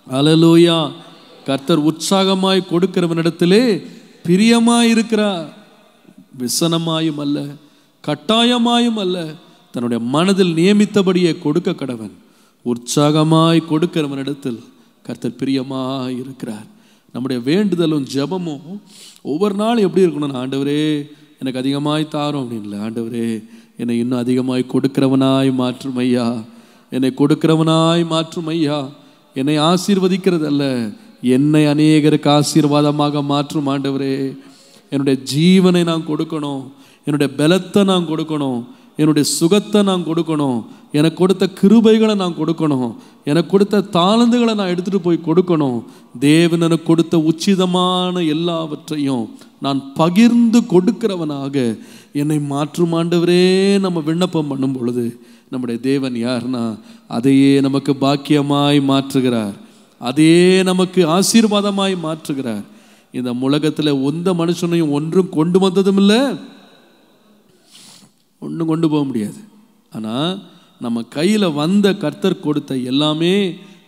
[SPEAKER 1] அல்லேலூயா. கர்த்தர் உற்சாகமாய் கொடுக்கிறவனிடத்திலே பிரியமாய் இருக்கிறார். விசனமாயும் அல்ல, கட்டாயமாயும் அல்ல, தன்னுடைய மனதில் நியமித்தபடியே கொடுக்க கடவன். உற்சாகமாய் கொடுக்கிறவனிடத்தில் கர்த்தர் பிரியமாய் இருக்கிறார். நம்முடைய வேண்டுதலும் ஜெபமும் ஒவ்வொரு நாளும் எப்படி இருக்கணும்? ஆண்டவரே எனக்கு அதிகமாய் தாரும் அப்படின்னு இல்லை, ஆண்டவரே என்னை இன்னும் அதிகமாய் கொடுக்கிறவனாய் மாற்றும் ஐயா, என்னை கொடுக்கிறவனாய் மாற்றும் ஐயா. என்னை ஆசீர்வதிக்கிறது அல்ல, என்னை அநேகருக்கு ஆசீர்வாதமாக மாற்றும் ஆண்டவரே. என்னுடைய ஜீவனை நான் கொடுக்கணும், என்னுடைய பலத்தை நான் கொடுக்கணும், என்னுடைய சுகத்தை நான் கொடுக்கணும், எனக்கு கொடுத்த கிருபைகளை நான் கொடுக்கணும், எனக்கு கொடுத்த தாளந்துகளை நான் எடுத்துகிட்டு போய் கொடுக்கணும். தேவன் எனக்கு கொடுத்த உச்சிதமான எல்லாவற்றையும் நான் பகிர்ந்து கொடுக்கிறவனாக என்னை மாற்றும் ஆண்டவரே. நம்ம விண்ணப்பம் பண்ணும் பொழுது நம்முடைய தேவன் யார்னா அதையே நமக்கு பாக்கியமாய் மாற்றுகிறார், அதையே நமக்கு ஆசீர்வாதமாய் மாற்றுகிறார். இந்த உலகத்தில் எந்த மனுஷனையும் ஒன்றும் கொண்டு வந்ததும் இல்லை, ஒன்றும் கொண்டு போக முடியாது. ஆனால் நம்ம கையில் வந்த கர்த்தர் கொடுத்த எல்லாமே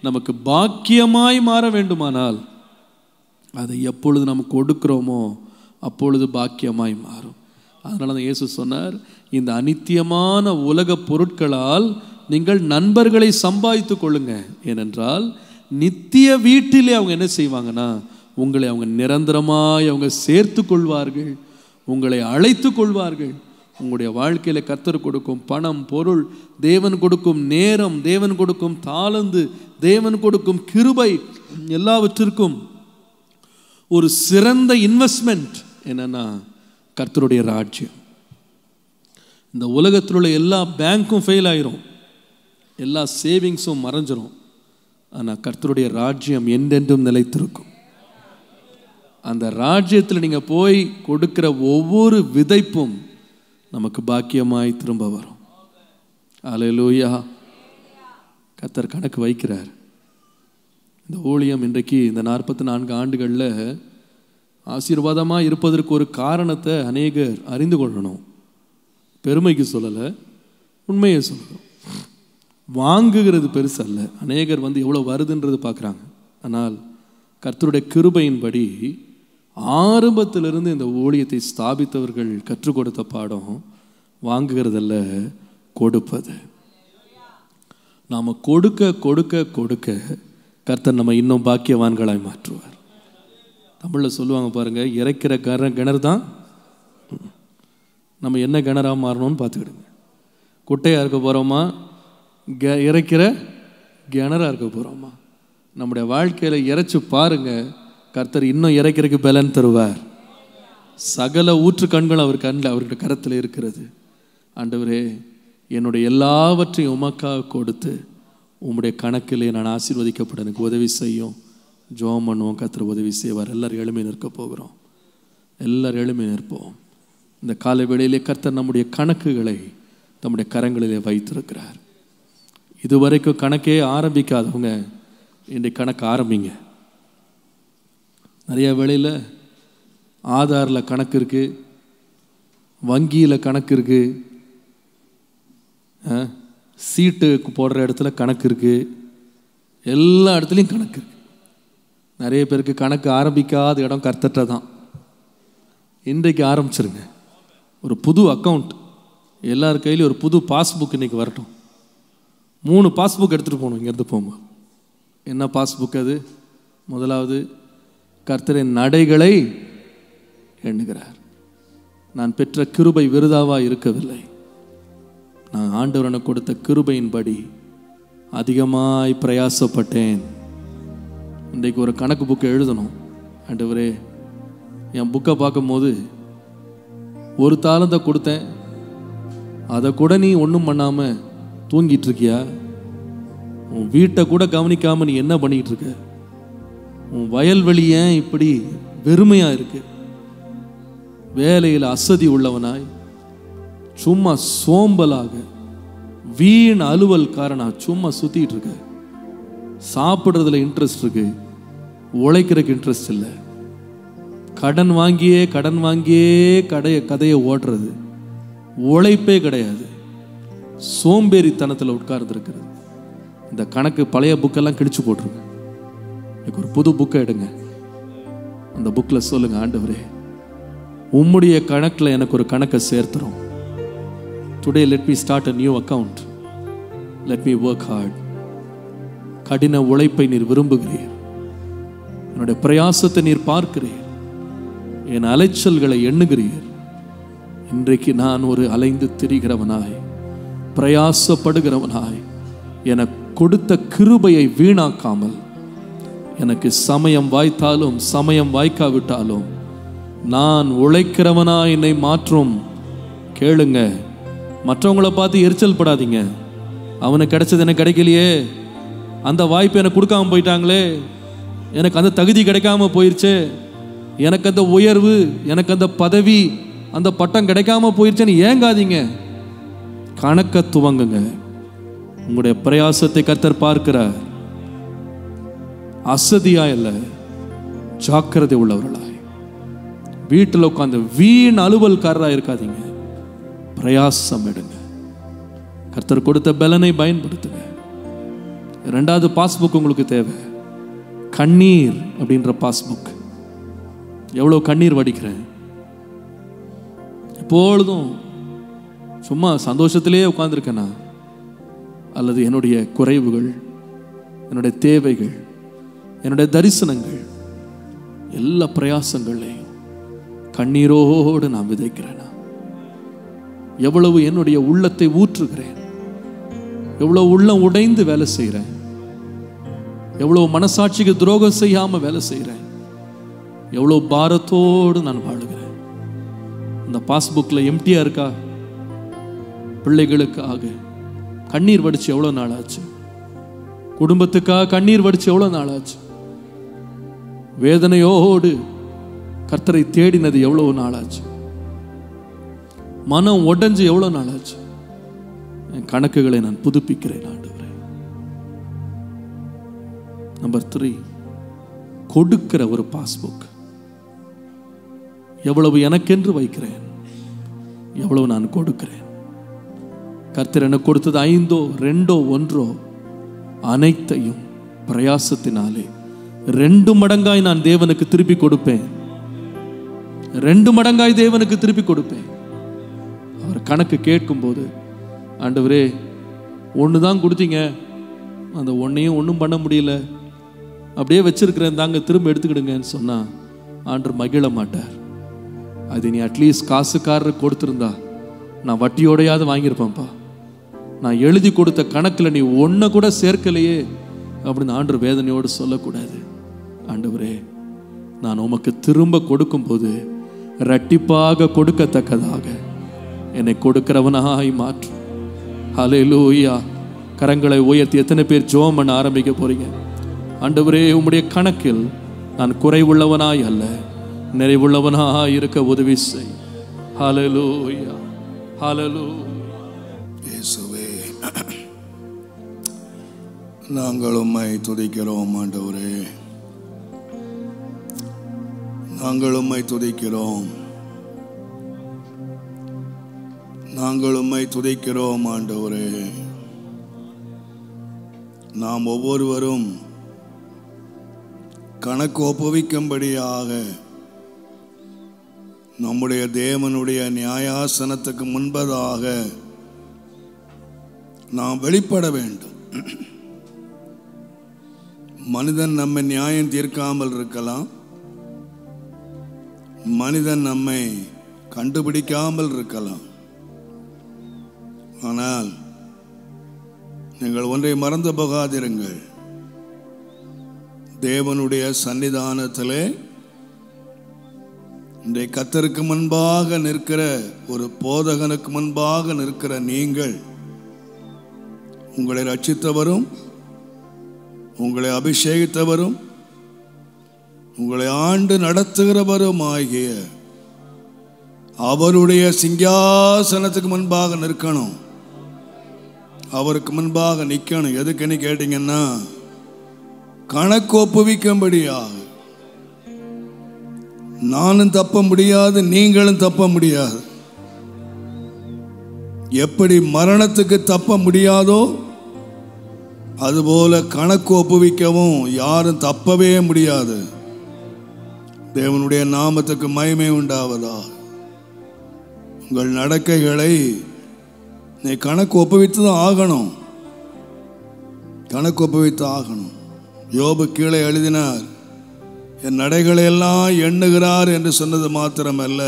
[SPEAKER 1] நமக்கு பாக்கியமாய் மாற வேண்டுமானால் அதை எப்பொழுது நம்ம கொடுக்கிறோமோ அப்பொழுது பாக்கியமாய் மாறும். அதனால தான் இயேசு சொன்னார், இந்த அநித்தியமான உலக பொருட்களால் நீங்கள் நண்பர்களை சம்பாதித்து கொள்ளுங்க. ஏனென்றால் நித்திய வீட்டிலே அவங்க என்ன செய்வாங்கன்னா, உங்களை அவங்க நிரந்தரமாய் அவங்க சேர்த்து கொள்வார்கள், உங்களை அழைத்து கொள்வார்கள். உங்களுடைய வாழ்க்கையில் கர்த்தர் கொடுக்கும் பணம், பொருள், தேவன் கொடுக்கும் நேரம், தேவன் கொடுக்கும் தாளந்து, தேவன் கொடுக்கும் கிருபை, எல்லாவற்றிற்கும் ஒரு சிறந்த இன்வெஸ்ட்மெண்ட் என்னன்னா கர்த்தருடைய ராஜ்யம். இந்த உலகத்தில் உள்ள எல்லா பேங்க்கும் ஃபெயில் ஆயிரும், எல்லா சேவிங்ஸும் மறைஞ்சிரும். ஆனால் கர்த்தருடைய ராஜ்யம் என்றென்றும் நிலைத்திருக்கும். அந்த ராஜ்யத்தில் நீங்கள் போய் கொடுக்கிற ஒவ்வொரு விதைப்பும் நமக்கு பாக்கியமாய் திரும்ப வரும். அல்லேலூயா. கர்த்தர் கணக்கு வைக்கிறார். இந்த ஊழியம் இன்றைக்கு இந்த 44 ஆண்டுகளில் ஆசீர்வாதமாக இருப்பதற்கு ஒரு காரணத்தை அநேகர் அறிந்து கொள்ளணும். பெருமைக்கு சொல்லலை, உண்மையை சொல்லணும். வாங்குகிறது பெருசு அல்ல. அநேகர் எவ்வளோ வருதுன்றது பார்க்குறாங்க. ஆனால் கர்த்தருடைய கிருபையின்படி ஆரம்பத்திலிருந்து இந்த ஊழியத்தை ஸ்தாபித்தவர்கள் கற்றுக் கொடுத்த பாடம், வாங்குகிறதல்ல, கொடுப்பது. நாம் கொடுக்க கொடுக்க கொடுக்க கர்த்தர் நம்ம இன்னும் பாக்கியவான்களாய் மாற்றுவார். தமிழில் சொல்லுவாங்க பாருங்க, இறைக்கிற கிணறு தான். நம்ம என்ன கிணறாக மாறணும்னு பார்த்துக்கிடுங்க. குட்டையாக இருக்க போகிறோமா, இறைக்கிற கிணறாக இருக்க போகிறோமா? நம்முடைய வாழ்க்கையில் இறைச்சி பாருங்க, கர்த்தர் இன்னும் இறைக்கிறதுக்கு பலன் தருவார். சகல ஊற்று கண்கள் அவருடைய கரத்தில் இருக்கிறது. ஆண்டவரே, என்னுடைய எல்லாவற்றையும் உமக்காக கொடுத்து உம்முடைய கணக்கிலே நான் ஆசீர்வதிக்கப்பட எனக்கு உதவி செய்யும். ஜெபம் பண்ணுவோம், கர்த்தர் உதவி செய்வார். எல்லாரும் எழுமை நிற்க போகிறோம். எல்லாரும் எழுமை நிற்போம். இந்த காலை வேளையிலே கர்த்தர் நம்முடைய கணக்குகளை நம்முடைய கரங்களிலே வைத்திருக்கிறார். இதுவரைக்கும் கணக்கே ஆரம்பிக்காதவங்க இன்றைக்கு கணக்கு ஆரம்பிங்க. நிறைய வேளையில் ஆதாரில் கணக்கு இருக்குது, வங்கியில் கணக்கு இருக்குது, சீட்டு போடுற இடத்துல கணக்கு இருக்குது, எல்லா இடத்துலையும் கணக்கு இருக்குது. நிறைய பேருக்கு கணக்கு ஆரம்பிக்காத இடம் கர்த்தர்ட்ட தான். இன்றைக்கு ஆரம்பிச்சிருங்க. ஒரு புது அக்கௌண்ட், எல்லார் கையிலையும் ஒரு புது பாஸ்புக் இன்றைக்கி வரட்டும். 3 பாஸ்புக் எடுத்துகிட்டு போகணும் இங்கேருந்து போகும்போது. என்ன பாஸ்புக் அது? முதலாவது, கர்த்தரின் நடைகளை எண்ணுகிறார். நான் பெற்ற கிருபை விருதாவாக இருக்கவில்லை, நான் ஆண்டவர் எனக்கு கொடுத்த கிருபையின்படி அதிகமாய் பிரயாசப்பட்டேன். இன்றைக்கு ஒரு கணக்கு புக்கை எழுதணும். ஆண்டவரே, என் புக்கை பார்க்கும்போது 1 தாளந்தை கொடுத்தேன், அதை கூட நீ ஒன்றும் பண்ணாமல் தூங்கிட்டு இருக்கியா? உன் வீட்டை கூட கவனிக்காமல் நீ என்ன பண்ணிக்கிட்டு இருக்க? உன் வயல்வெளி ஏன் இப்படி வெறுமையாக இருக்கு? வேலையில் அசதி உள்ளவனாய், சும்மா சோம்பலாக, வீண் அலுவல் காரணா சும்மா சுற்றிட்டு இருக்க. சாப்பிட்றதுல இன்ட்ரெஸ்ட் இருக்கு, உழைக்கிறதுக்கு இன்ட்ரெஸ்ட் இல்லை. கடன் வாங்கியே கதையை ஓட்டுறது, உழைப்பே கிடையாது, சோம்பேறித்தனத்தில் உட்கார்ந்துருக்கிறது. இந்த கணக்கு பழைய புக்கெல்லாம் கிழிச்சு போட்டுருங்க. எனக்கு ஒரு புது புக்கை எடுங்க. அந்த புக்கில் சொல்லுங்க, ஆண்டவரே, உம்முடைய கணக்கில் எனக்கு ஒரு கணக்கை சேர்த்துறோம். Today let me start a new account. Let me work hard. கடின உழைப்பை நீர் விரும்புகிறீர், என்னுடைய பிரயாசத்தை நீர் பார்க்கிறீர், என் அலைச்சல்களை எண்ணுகிறீர். இன்றைக்கு நான் ஒரு அலைந்து திரிகிறவனாய், பிரயாசப்படுகிறவனாய், எனக்கு கொடுத்த கிருபையை வீணாக்காமல், எனக்கு சமயம் வாய்த்தாலும் சமயம் வாய்க்காவிட்டாலும் நான் உழைக்கிறவனாய் என்னை மாற்றும். கேளுங்க, மற்றவங்கள பார்த்து எரிச்சல் படாதீங்க. அவனுக்கு கிடைச்சது எனக்கு கிடைக்கலையே, அந்த வாய்ப்பு எனக்கு கொடுக்காம போயிட்டாங்களே, எனக்கு அந்த தகுதி கிடைக்காம போயிடுச்சு, எனக்கு அந்த உயர்வு, எனக்கு அந்த பதவி, அந்த பட்டம் கிடைக்காம போயிடுச்சுன்னு ஏங்காதீங்க. கணக்க துவங்குங்க. உங்களுடைய பிரயாசத்தை கர்த்தர் பார்க்கிறார். அசதியா இல்ல, ஜாக்கிரதை உள்ளவர்களாய், வீட்டில் உட்கார்ந்து வீண் அலுவல்காரராக இருக்காதீங்க. பிரயாசம் எடுங்க. கர்த்தர் கொடுத்த பலனை பயன்படுத்துங்க. 2வது பாஸ்புக் உங்களுக்கு தேவை, கண்ணீர் அப்படின்ற பாஸ்புக். எவ்வளோ கண்ணீர் வடிக்கிறேன், எப்பொழுதும் சும்மா சந்தோஷத்திலேயே உட்கார்ந்துருக்கேனா, அல்லது என்னுடைய குறைவுகள், என்னுடைய தேவைகள், என்னுடைய தரிசனங்கள், எல்லா பிரயாசங்களையும் கண்ணீரோடு நான் விதைக்கிறேனா? எவ்வளவு என்னுடைய உள்ளத்தை ஊற்றுகிறேன், எவ்வளவு உள்ளம் உடைந்து வேலை செய்கிறேன், எவ்வளவு மனசாட்சிக்கு துரோகம் செய்யாம வேலை செய்கிறேன், எவ்வளவு பாரத்தோடு நான் வாழுகிறேன். இந்த பாஸ்புக்கில் எம்டியா இருக்கா? பிள்ளைகளுக்காக கண்ணீர் வடிச்சு எவ்வளோ நாள் ஆச்சு? குடும்பத்துக்காக கண்ணீர் வடிச்சு எவ்வளோ நாள் ஆச்சு? வேதனையோடு கர்த்தரை தேடினது எவ்வளவு நாள் ஆச்சு? மனம் உடைஞ்சு எவ்வளோ நாள் ஆச்சு? என் கணக்குகளை நான் புதுப்பிக்கிறேன் ஆண்டவரே. நம்பர் 3, கொடுக்கிற ஒரு பாஸ்புக். எவ்வளவு எனக்கென்று வைக்கிறேன், எவ்வளவு நான் கொடுக்கிறேன். கர்த்தர் எனக்கு கொடுத்தது 5, 2, 1 அனைத்தையும் பிரயாசத்தினாலே 2 மடங்காய் நான் தேவனுக்கு திருப்பி கொடுப்பேன். 2 மடங்காய் தேவனுக்கு திருப்பி கொடுப்பேன். அவர் கணக்கு கேட்கும்போது, ஆண்டவரே ஒன்று தான் கொடுத்தீங்க, அந்த ஒன்றையும் ஒன்றும் பண்ண முடியல, அப்படியே வச்சிருக்கிறேன் தாங்க, திரும்ப எடுத்துக்கிடுங்கன்னு சொன்னால் ஆண்டவர் மகிழ மாட்டார். அது நீ அட்லீஸ்ட் காசுக்காரருக்கு கொடுத்துருந்தா நான் வட்டியோடையாவது வாங்கியிருப்பேன்ப்பா, நான் எழுதி கொடுத்த கணக்கில் நீ ஒன்றை கூட சேர்க்கலையே அப்படின்னு ஆண்டவர் வேதனையோடு சொல்லக்கூடாது. ஆண்டவரே, நான் உமக்கு திரும்ப கொடுக்கும்போது இரட்டிப்பாக கொடுக்கத்தக்கதாக என்னை கொடுக்கிறவனாய் மாற்று. ஹல்லேலூயா. கரங்களை உயர்த்தி எத்தனை பேர் ஜெபம் பண்ண ஆரம்பிக்க போறீங்க? ஆண்டவரே, உம்முடைய கணக்கில் நான் குறைவுள்ளவனாய் அல்ல, நிறைவுள்ளவனாய் இருக்க உதவி செய். ஹல்லேலூயா, ஹல்லேலூயா.
[SPEAKER 2] இயேசுவே, நாங்கள் உம்மை துதிக்கிறோம். ஆண்டவரே, நாங்கள் உம்மை துதிக்கிறோம், நாங்கள் உம்மை துதிக்கிறோம். ஆண்டவரே, நாம் ஒவ்வொருவரும் கணக்கு ஒப்புவிக்கும்படியாக நம்முடைய தேவனுடைய நியாயாசனத்துக்கு முன்பதாக நாம் வெளிப்பட வேண்டும். மனிதன் நம்மை நியாயம் தீர்க்காமல் இருக்கலாம், மனிதன் நம்மை கண்டுபிடிக்காமல் இருக்கலாம். ஆனால் நீங்கள் ஒன்றை மறந்து போகாதிருங்கள், தேவனுடைய சன்னிதானத்திலே இன்றைய கர்த்தருக்கு முன்பாக நிற்கிற ஒரு போதகனுக்கு முன்பாக நிற்கிற நீங்கள், உங்களை ரட்சித்தவரும் உங்களை அபிஷேகித்தவரும் உங்களை ஆண்டு நடத்துகிறவரும் ஆகிய அவருடைய சிங்காசனத்துக்கு முன்பாக நிற்கணும், அவருக்கு முன்பாக நிற்கணும். எதுக்குன்னு கேட்டீங்கன்னா, கணக்கு ஒப்புவிக்கும்படியாக. நானும் தப்ப முடியாது, நீங்களும் தப்ப முடியாது. எப்படி மரணத்துக்கு தப்ப முடியாதோ அதுபோல கணக்கு ஒப்புவிக்கவும் யாரும் தப்பவே முடியாது. தேவனுடைய நாமத்துக்கு மகிமை உண்டாவதா. உங்கள் நடக்கைகளை நீ கணக்கு ஒப்புவித்து தான் ஆகணும், கணக்கு ஒப்புவித்து ஆகணும். யோபு கீழே எழுதினார், என் நடைகளை எல்லாம் எண்ணுகிறார் என்று சொன்னது மாத்திரமல்ல,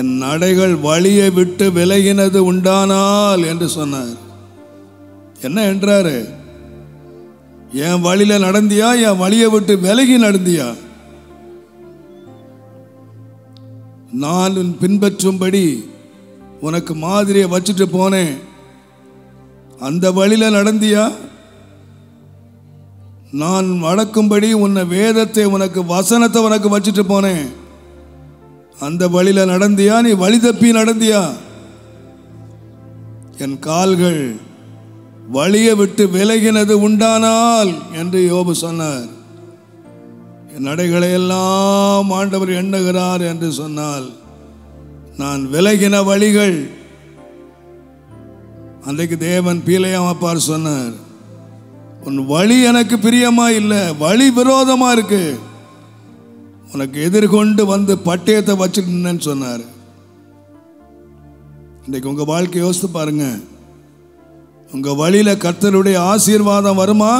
[SPEAKER 2] என் நடைகள் வழியை விட்டு விலகினது உண்டானால் என்று சொன்னார். என்ன என்றாரு? என் வழியில நடந்தியா, என் வழியை விட்டு விலகி நடந்தியா? நான் பின்பற்றும்படி உனக்கு மாதிரியை வச்சுட்டு போனேன், அந்த வழியில நடந்தியா? நான் வளர்க்கும்படி உன்னை வேதத்தை உனக்கு வசனத்தை உனக்கு வச்சுட்டு போனேன், அந்த வழியில நடந்தியா? நீ வழி தப்பி நடந்தியா? என் கால்கள் வழியை விட்டு விலகினது உண்டானால் என்று யோபு சொன்னார். என் நடைகளை எல்லாம் ஆண்டவர் எண்ணுகிறார் என்று சொன்னால், நான் விலகின வழிகள். அன்றைக்கு தேவன் பீலையாம் அப்பார் சொன்னார், உன் வழி எனக்கு பிரியமா இல்லை, வழி விரோதமா இருக்கு, உனக்கு எதிர்கொண்டு வந்து பட்டயத்தை வச்சுட்டேன்னு சொன்னார். இன்றைக்கு உங்க வாழ்க்கை யோசித்து பாருங்க, உங்க வழியில கர்த்தருடைய ஆசீர்வாதம் வருமா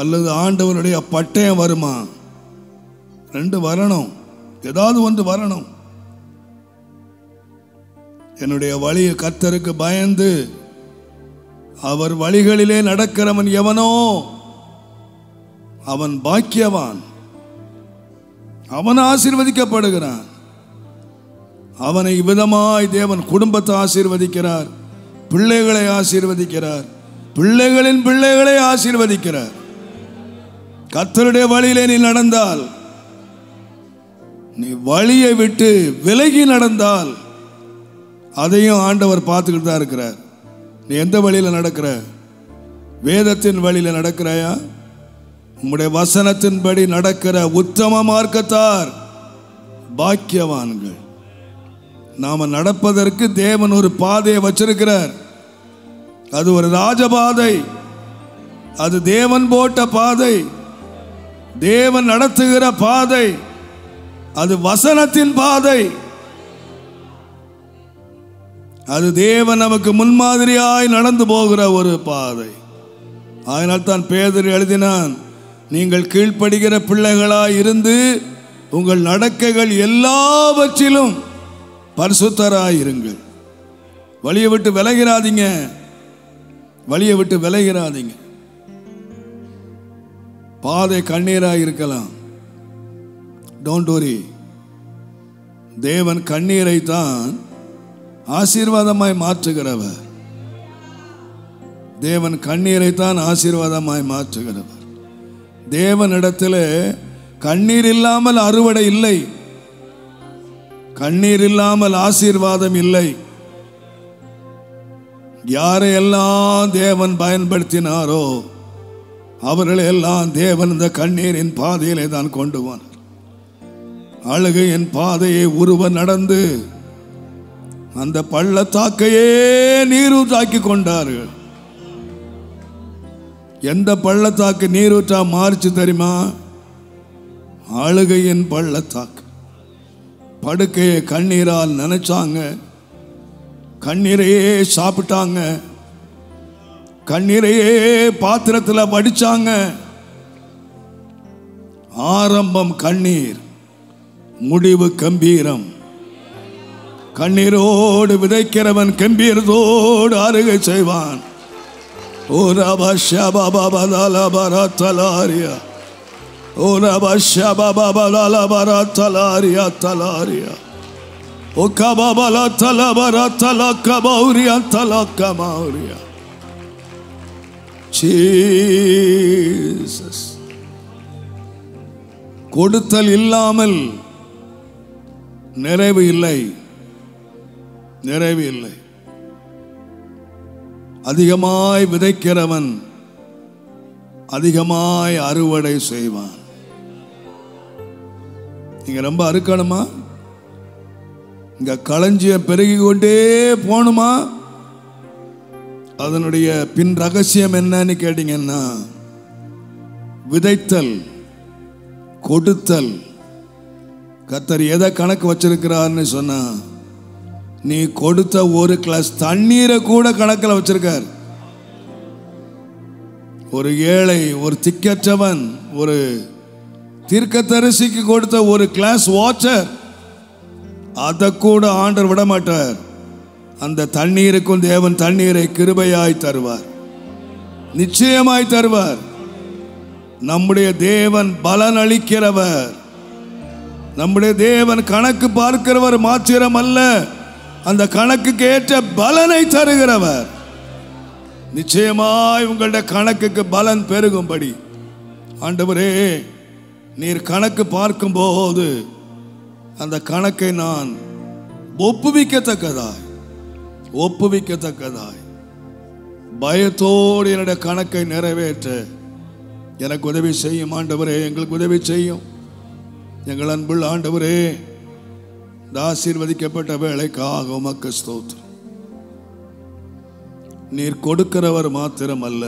[SPEAKER 2] அல்லது ஆண்டவருடைய பட்டயம் வருமா? ரெண்டு வரணும், ஏதாவது ஒன்று வரணும். என்னுடைய வழியை கர்த்தருக்கு பயந்து அவர் வழிகளிலே நடக்கிறவன் எவனோ அவன் பாக்கியவான், அவன் ஆசீர்வதிக்கப்படுகிறான். அவனை விதமாய் தேவன் குடும்பத்தை ஆசீர்வதிக்கிறார், பிள்ளைகளை ஆசீர்வதிக்கிறார், பிள்ளைகளின் பிள்ளைகளை ஆசீர்வதிக்கிறார். கர்த்தருடைய வழியிலே நீ நடந்தால், நீ வழியை விட்டு விலகி நடந்தால் அதையும் ஆண்டவர் பார்த்துக்கிட்டு தான் இருக்கிறார். நீ எந்த வழியில் நடக்கிற? வேதத்தின் வழியில் நடக்கிறாயா? உம்முடைய வசனத்தின்படி நடக்கிற உத்தம மார்க்கத்தார் பாக்கியவான்கள். நாம நடப்பதற்கு தேவன் ஒரு பாதையை வச்சிருக்கிறார். அது ஒரு ராஜபாதை, அது தேவன் போட்ட பாதை, தேவன் நடத்துகிற பாதை, அது வசனத்தின் பாதை. அது தேவன் நமக்கு முன்மாதிரியாய் நடந்து போகிற ஒரு பாதை. அதனால் தான் பேதுரு எழுதினான், நீங்கள் கீழ்ப்படுகிற பிள்ளைகளாய் இருந்து உங்கள் நடக்கைகள் எல்லாவற்றிலும் பரிசுத்தராயிருங்கள். வழியை விட்டு விலகிறாதீங்க, வழியை விட்டு விலகிறாதீங்க. பாதை கண்ணீராக இருக்கலாம், டோன்ட் வரி. தேவன் கண்ணீரை தான் ஆசீர்வாதமாய் மாற்றுகிறவர். தேவன் கண்ணீரை தான் ஆசீர்வாதமாய் மாற்றுகிறவர். தேவனிடத்தில் கண்ணீர் இல்லாமல் அறுவடை இல்லை, கண்ணீர் இல்லாமல் ஆசீர்வாதம் இல்லை. யாரையெல்லாம் தேவன் பயன்படுத்தினாரோ அவர்களை எல்லாம் தேவன் இந்த கண்ணீரின் பாதையிலே தான் கொண்டு போனார். அழுகையின் பாதையை ஒருவர் நடந்து அந்த பள்ளத்தாக்கையே நீரூற்றாக்கி கொண்டார்கள். எந்த பள்ளத்தாக்கு நீரூற்றா மாறிச்சு தெரியுமா? அழுகையின் பள்ளத்தாக்கு. படுக்கையை கண்ணீரால் நினைச்சாங்க, கண்ணீரையே சாப்பிட்டாங்க, கண்ணீரையே பாத்திரத்தில் வடிச்சாங்க. ஆரம்பம் கண்ணீர், முடிவு கம்பீரம். கண்ணீரோடு விதைக்கிறவன் கம்பீரத்தோடு அருகை செய்வான். ஓ ரபா ஷபா பாபா லபரா தலாரியா, ஓ ரபா ஷபா பாபா லபரா தலாரியா தலாரியா, ஓ கபாபலா தலபரா தலக்கபௌரியா தலக்கமௌரியா. ஜீசஸ். கொடுத்தல் இல்லாமல் நிறைவு இல்லை, நிறைவு இல்லை. அதிகமாய் விதைக்கிறவன் அதிகமாய் அறுவடை செய்வான். நீங்க ரொம்ப அறுக்கணுமா? இங்க களஞ்சியம் பெருகி கொண்டே போணுமா? அதனுடைய பின் ரகசியம் என்னன்னு கேட்டீங்கன்னா, விதைத்தல், கொடுத்தல். கர்த்தர் எதை கணக்கு வச்சிருக்கிறார்னு சொன்னா, நீ கொடுத்த ஒரு கிளாஸ் தண்ணீரை கூட கணக்கில் வச்சிருக்கார். ஒரு ஏழை, ஒரு திக்கற்றவன், ஒரு தீர்க்கதரிசிக்கு கொடுத்த ஒரு கிளாஸ் வாட்டர், அதை கூட ஆண்டவர் விட மாட்டார். அந்த தண்ணீருக்கும் தேவன் தண்ணீரை கிருபையாய் தருவார், நிச்சயமாய் தருவார். நம்முடைய தேவன் பலன் அளிக்கிறவர். நம்முடைய தேவன் கணக்கு பார்க்கிறவர் மாத்திரம் அல்ல, அந்த கணக்குக்கு ஏற்ற பலனை தருகிறவர். நிச்சயமாய் உங்களுடைய கணக்குக்கு பலன் பெருகும்படி ஆண்டவரே நீர் கணக்கு பார்க்கும் போது அந்த கணக்கை நான் ஒப்புவிக்கத்தக்கதாய் பயத்தோடு என்னுடைய கணக்கை நிறைவேற்ற எனக்கு உதவி செய்யும் ஆண்டவரே. எங்களுக்கு உதவி செய்யும் எங்கள் அன்புள்ள ஆண்டவரே. இந்த ஆசீர்வதிக்கப்பட்ட வேளைக்காக உமக்கு ஸ்தோத்திரம். நீர் கொடுக்கிறவர் மாத்திரம் அல்ல,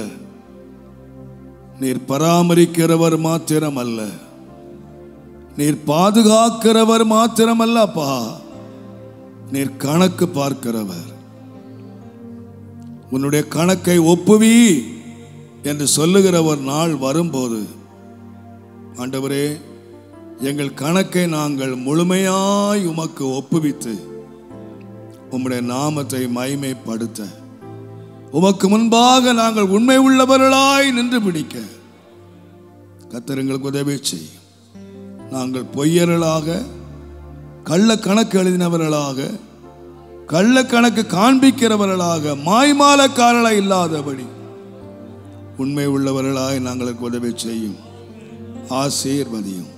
[SPEAKER 2] நீர் பராமரிக்கிறவர் மாத்திரம் அல்ல, நீர் பாதுகாக்கிறவர் மாத்திரம் அல்ல அப்பா, நீர் கணக்கு பார்க்கிறவர். உன்னுடைய கணக்கை ஒப்புவி என்று சொல்லுகிற ஒரு நாள் வரும்போது ஆண்டவரே எங்கள் கணக்கை நாங்கள் முழுமையாய் உமக்கு ஒப்புவித்து உம்முடைய நாமத்தை மகிமைப்படுத்த உமக்கு முன்பாக நாங்கள் உண்மை உள்ளவர்களாய் நின்று பிடிக்க கர்த்தர் எங்களுக்கு உதவி செய்யும். நாங்கள் பொய்யர்களாக, கள்ள கணக்கு எழுதினவர்களாக, கள்ள கணக்கு காண்பிக்கிறவர்களாக, மாய்மாலக்காரர்களாய் இல்லாதபடி உண்மை உள்ளவர்களாய் நாங்களுக்கு உதவி செய்யும். ஆசீர்வதியும்.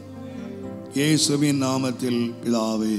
[SPEAKER 2] இயேசுவின் நாமத்தில் பிதாவே.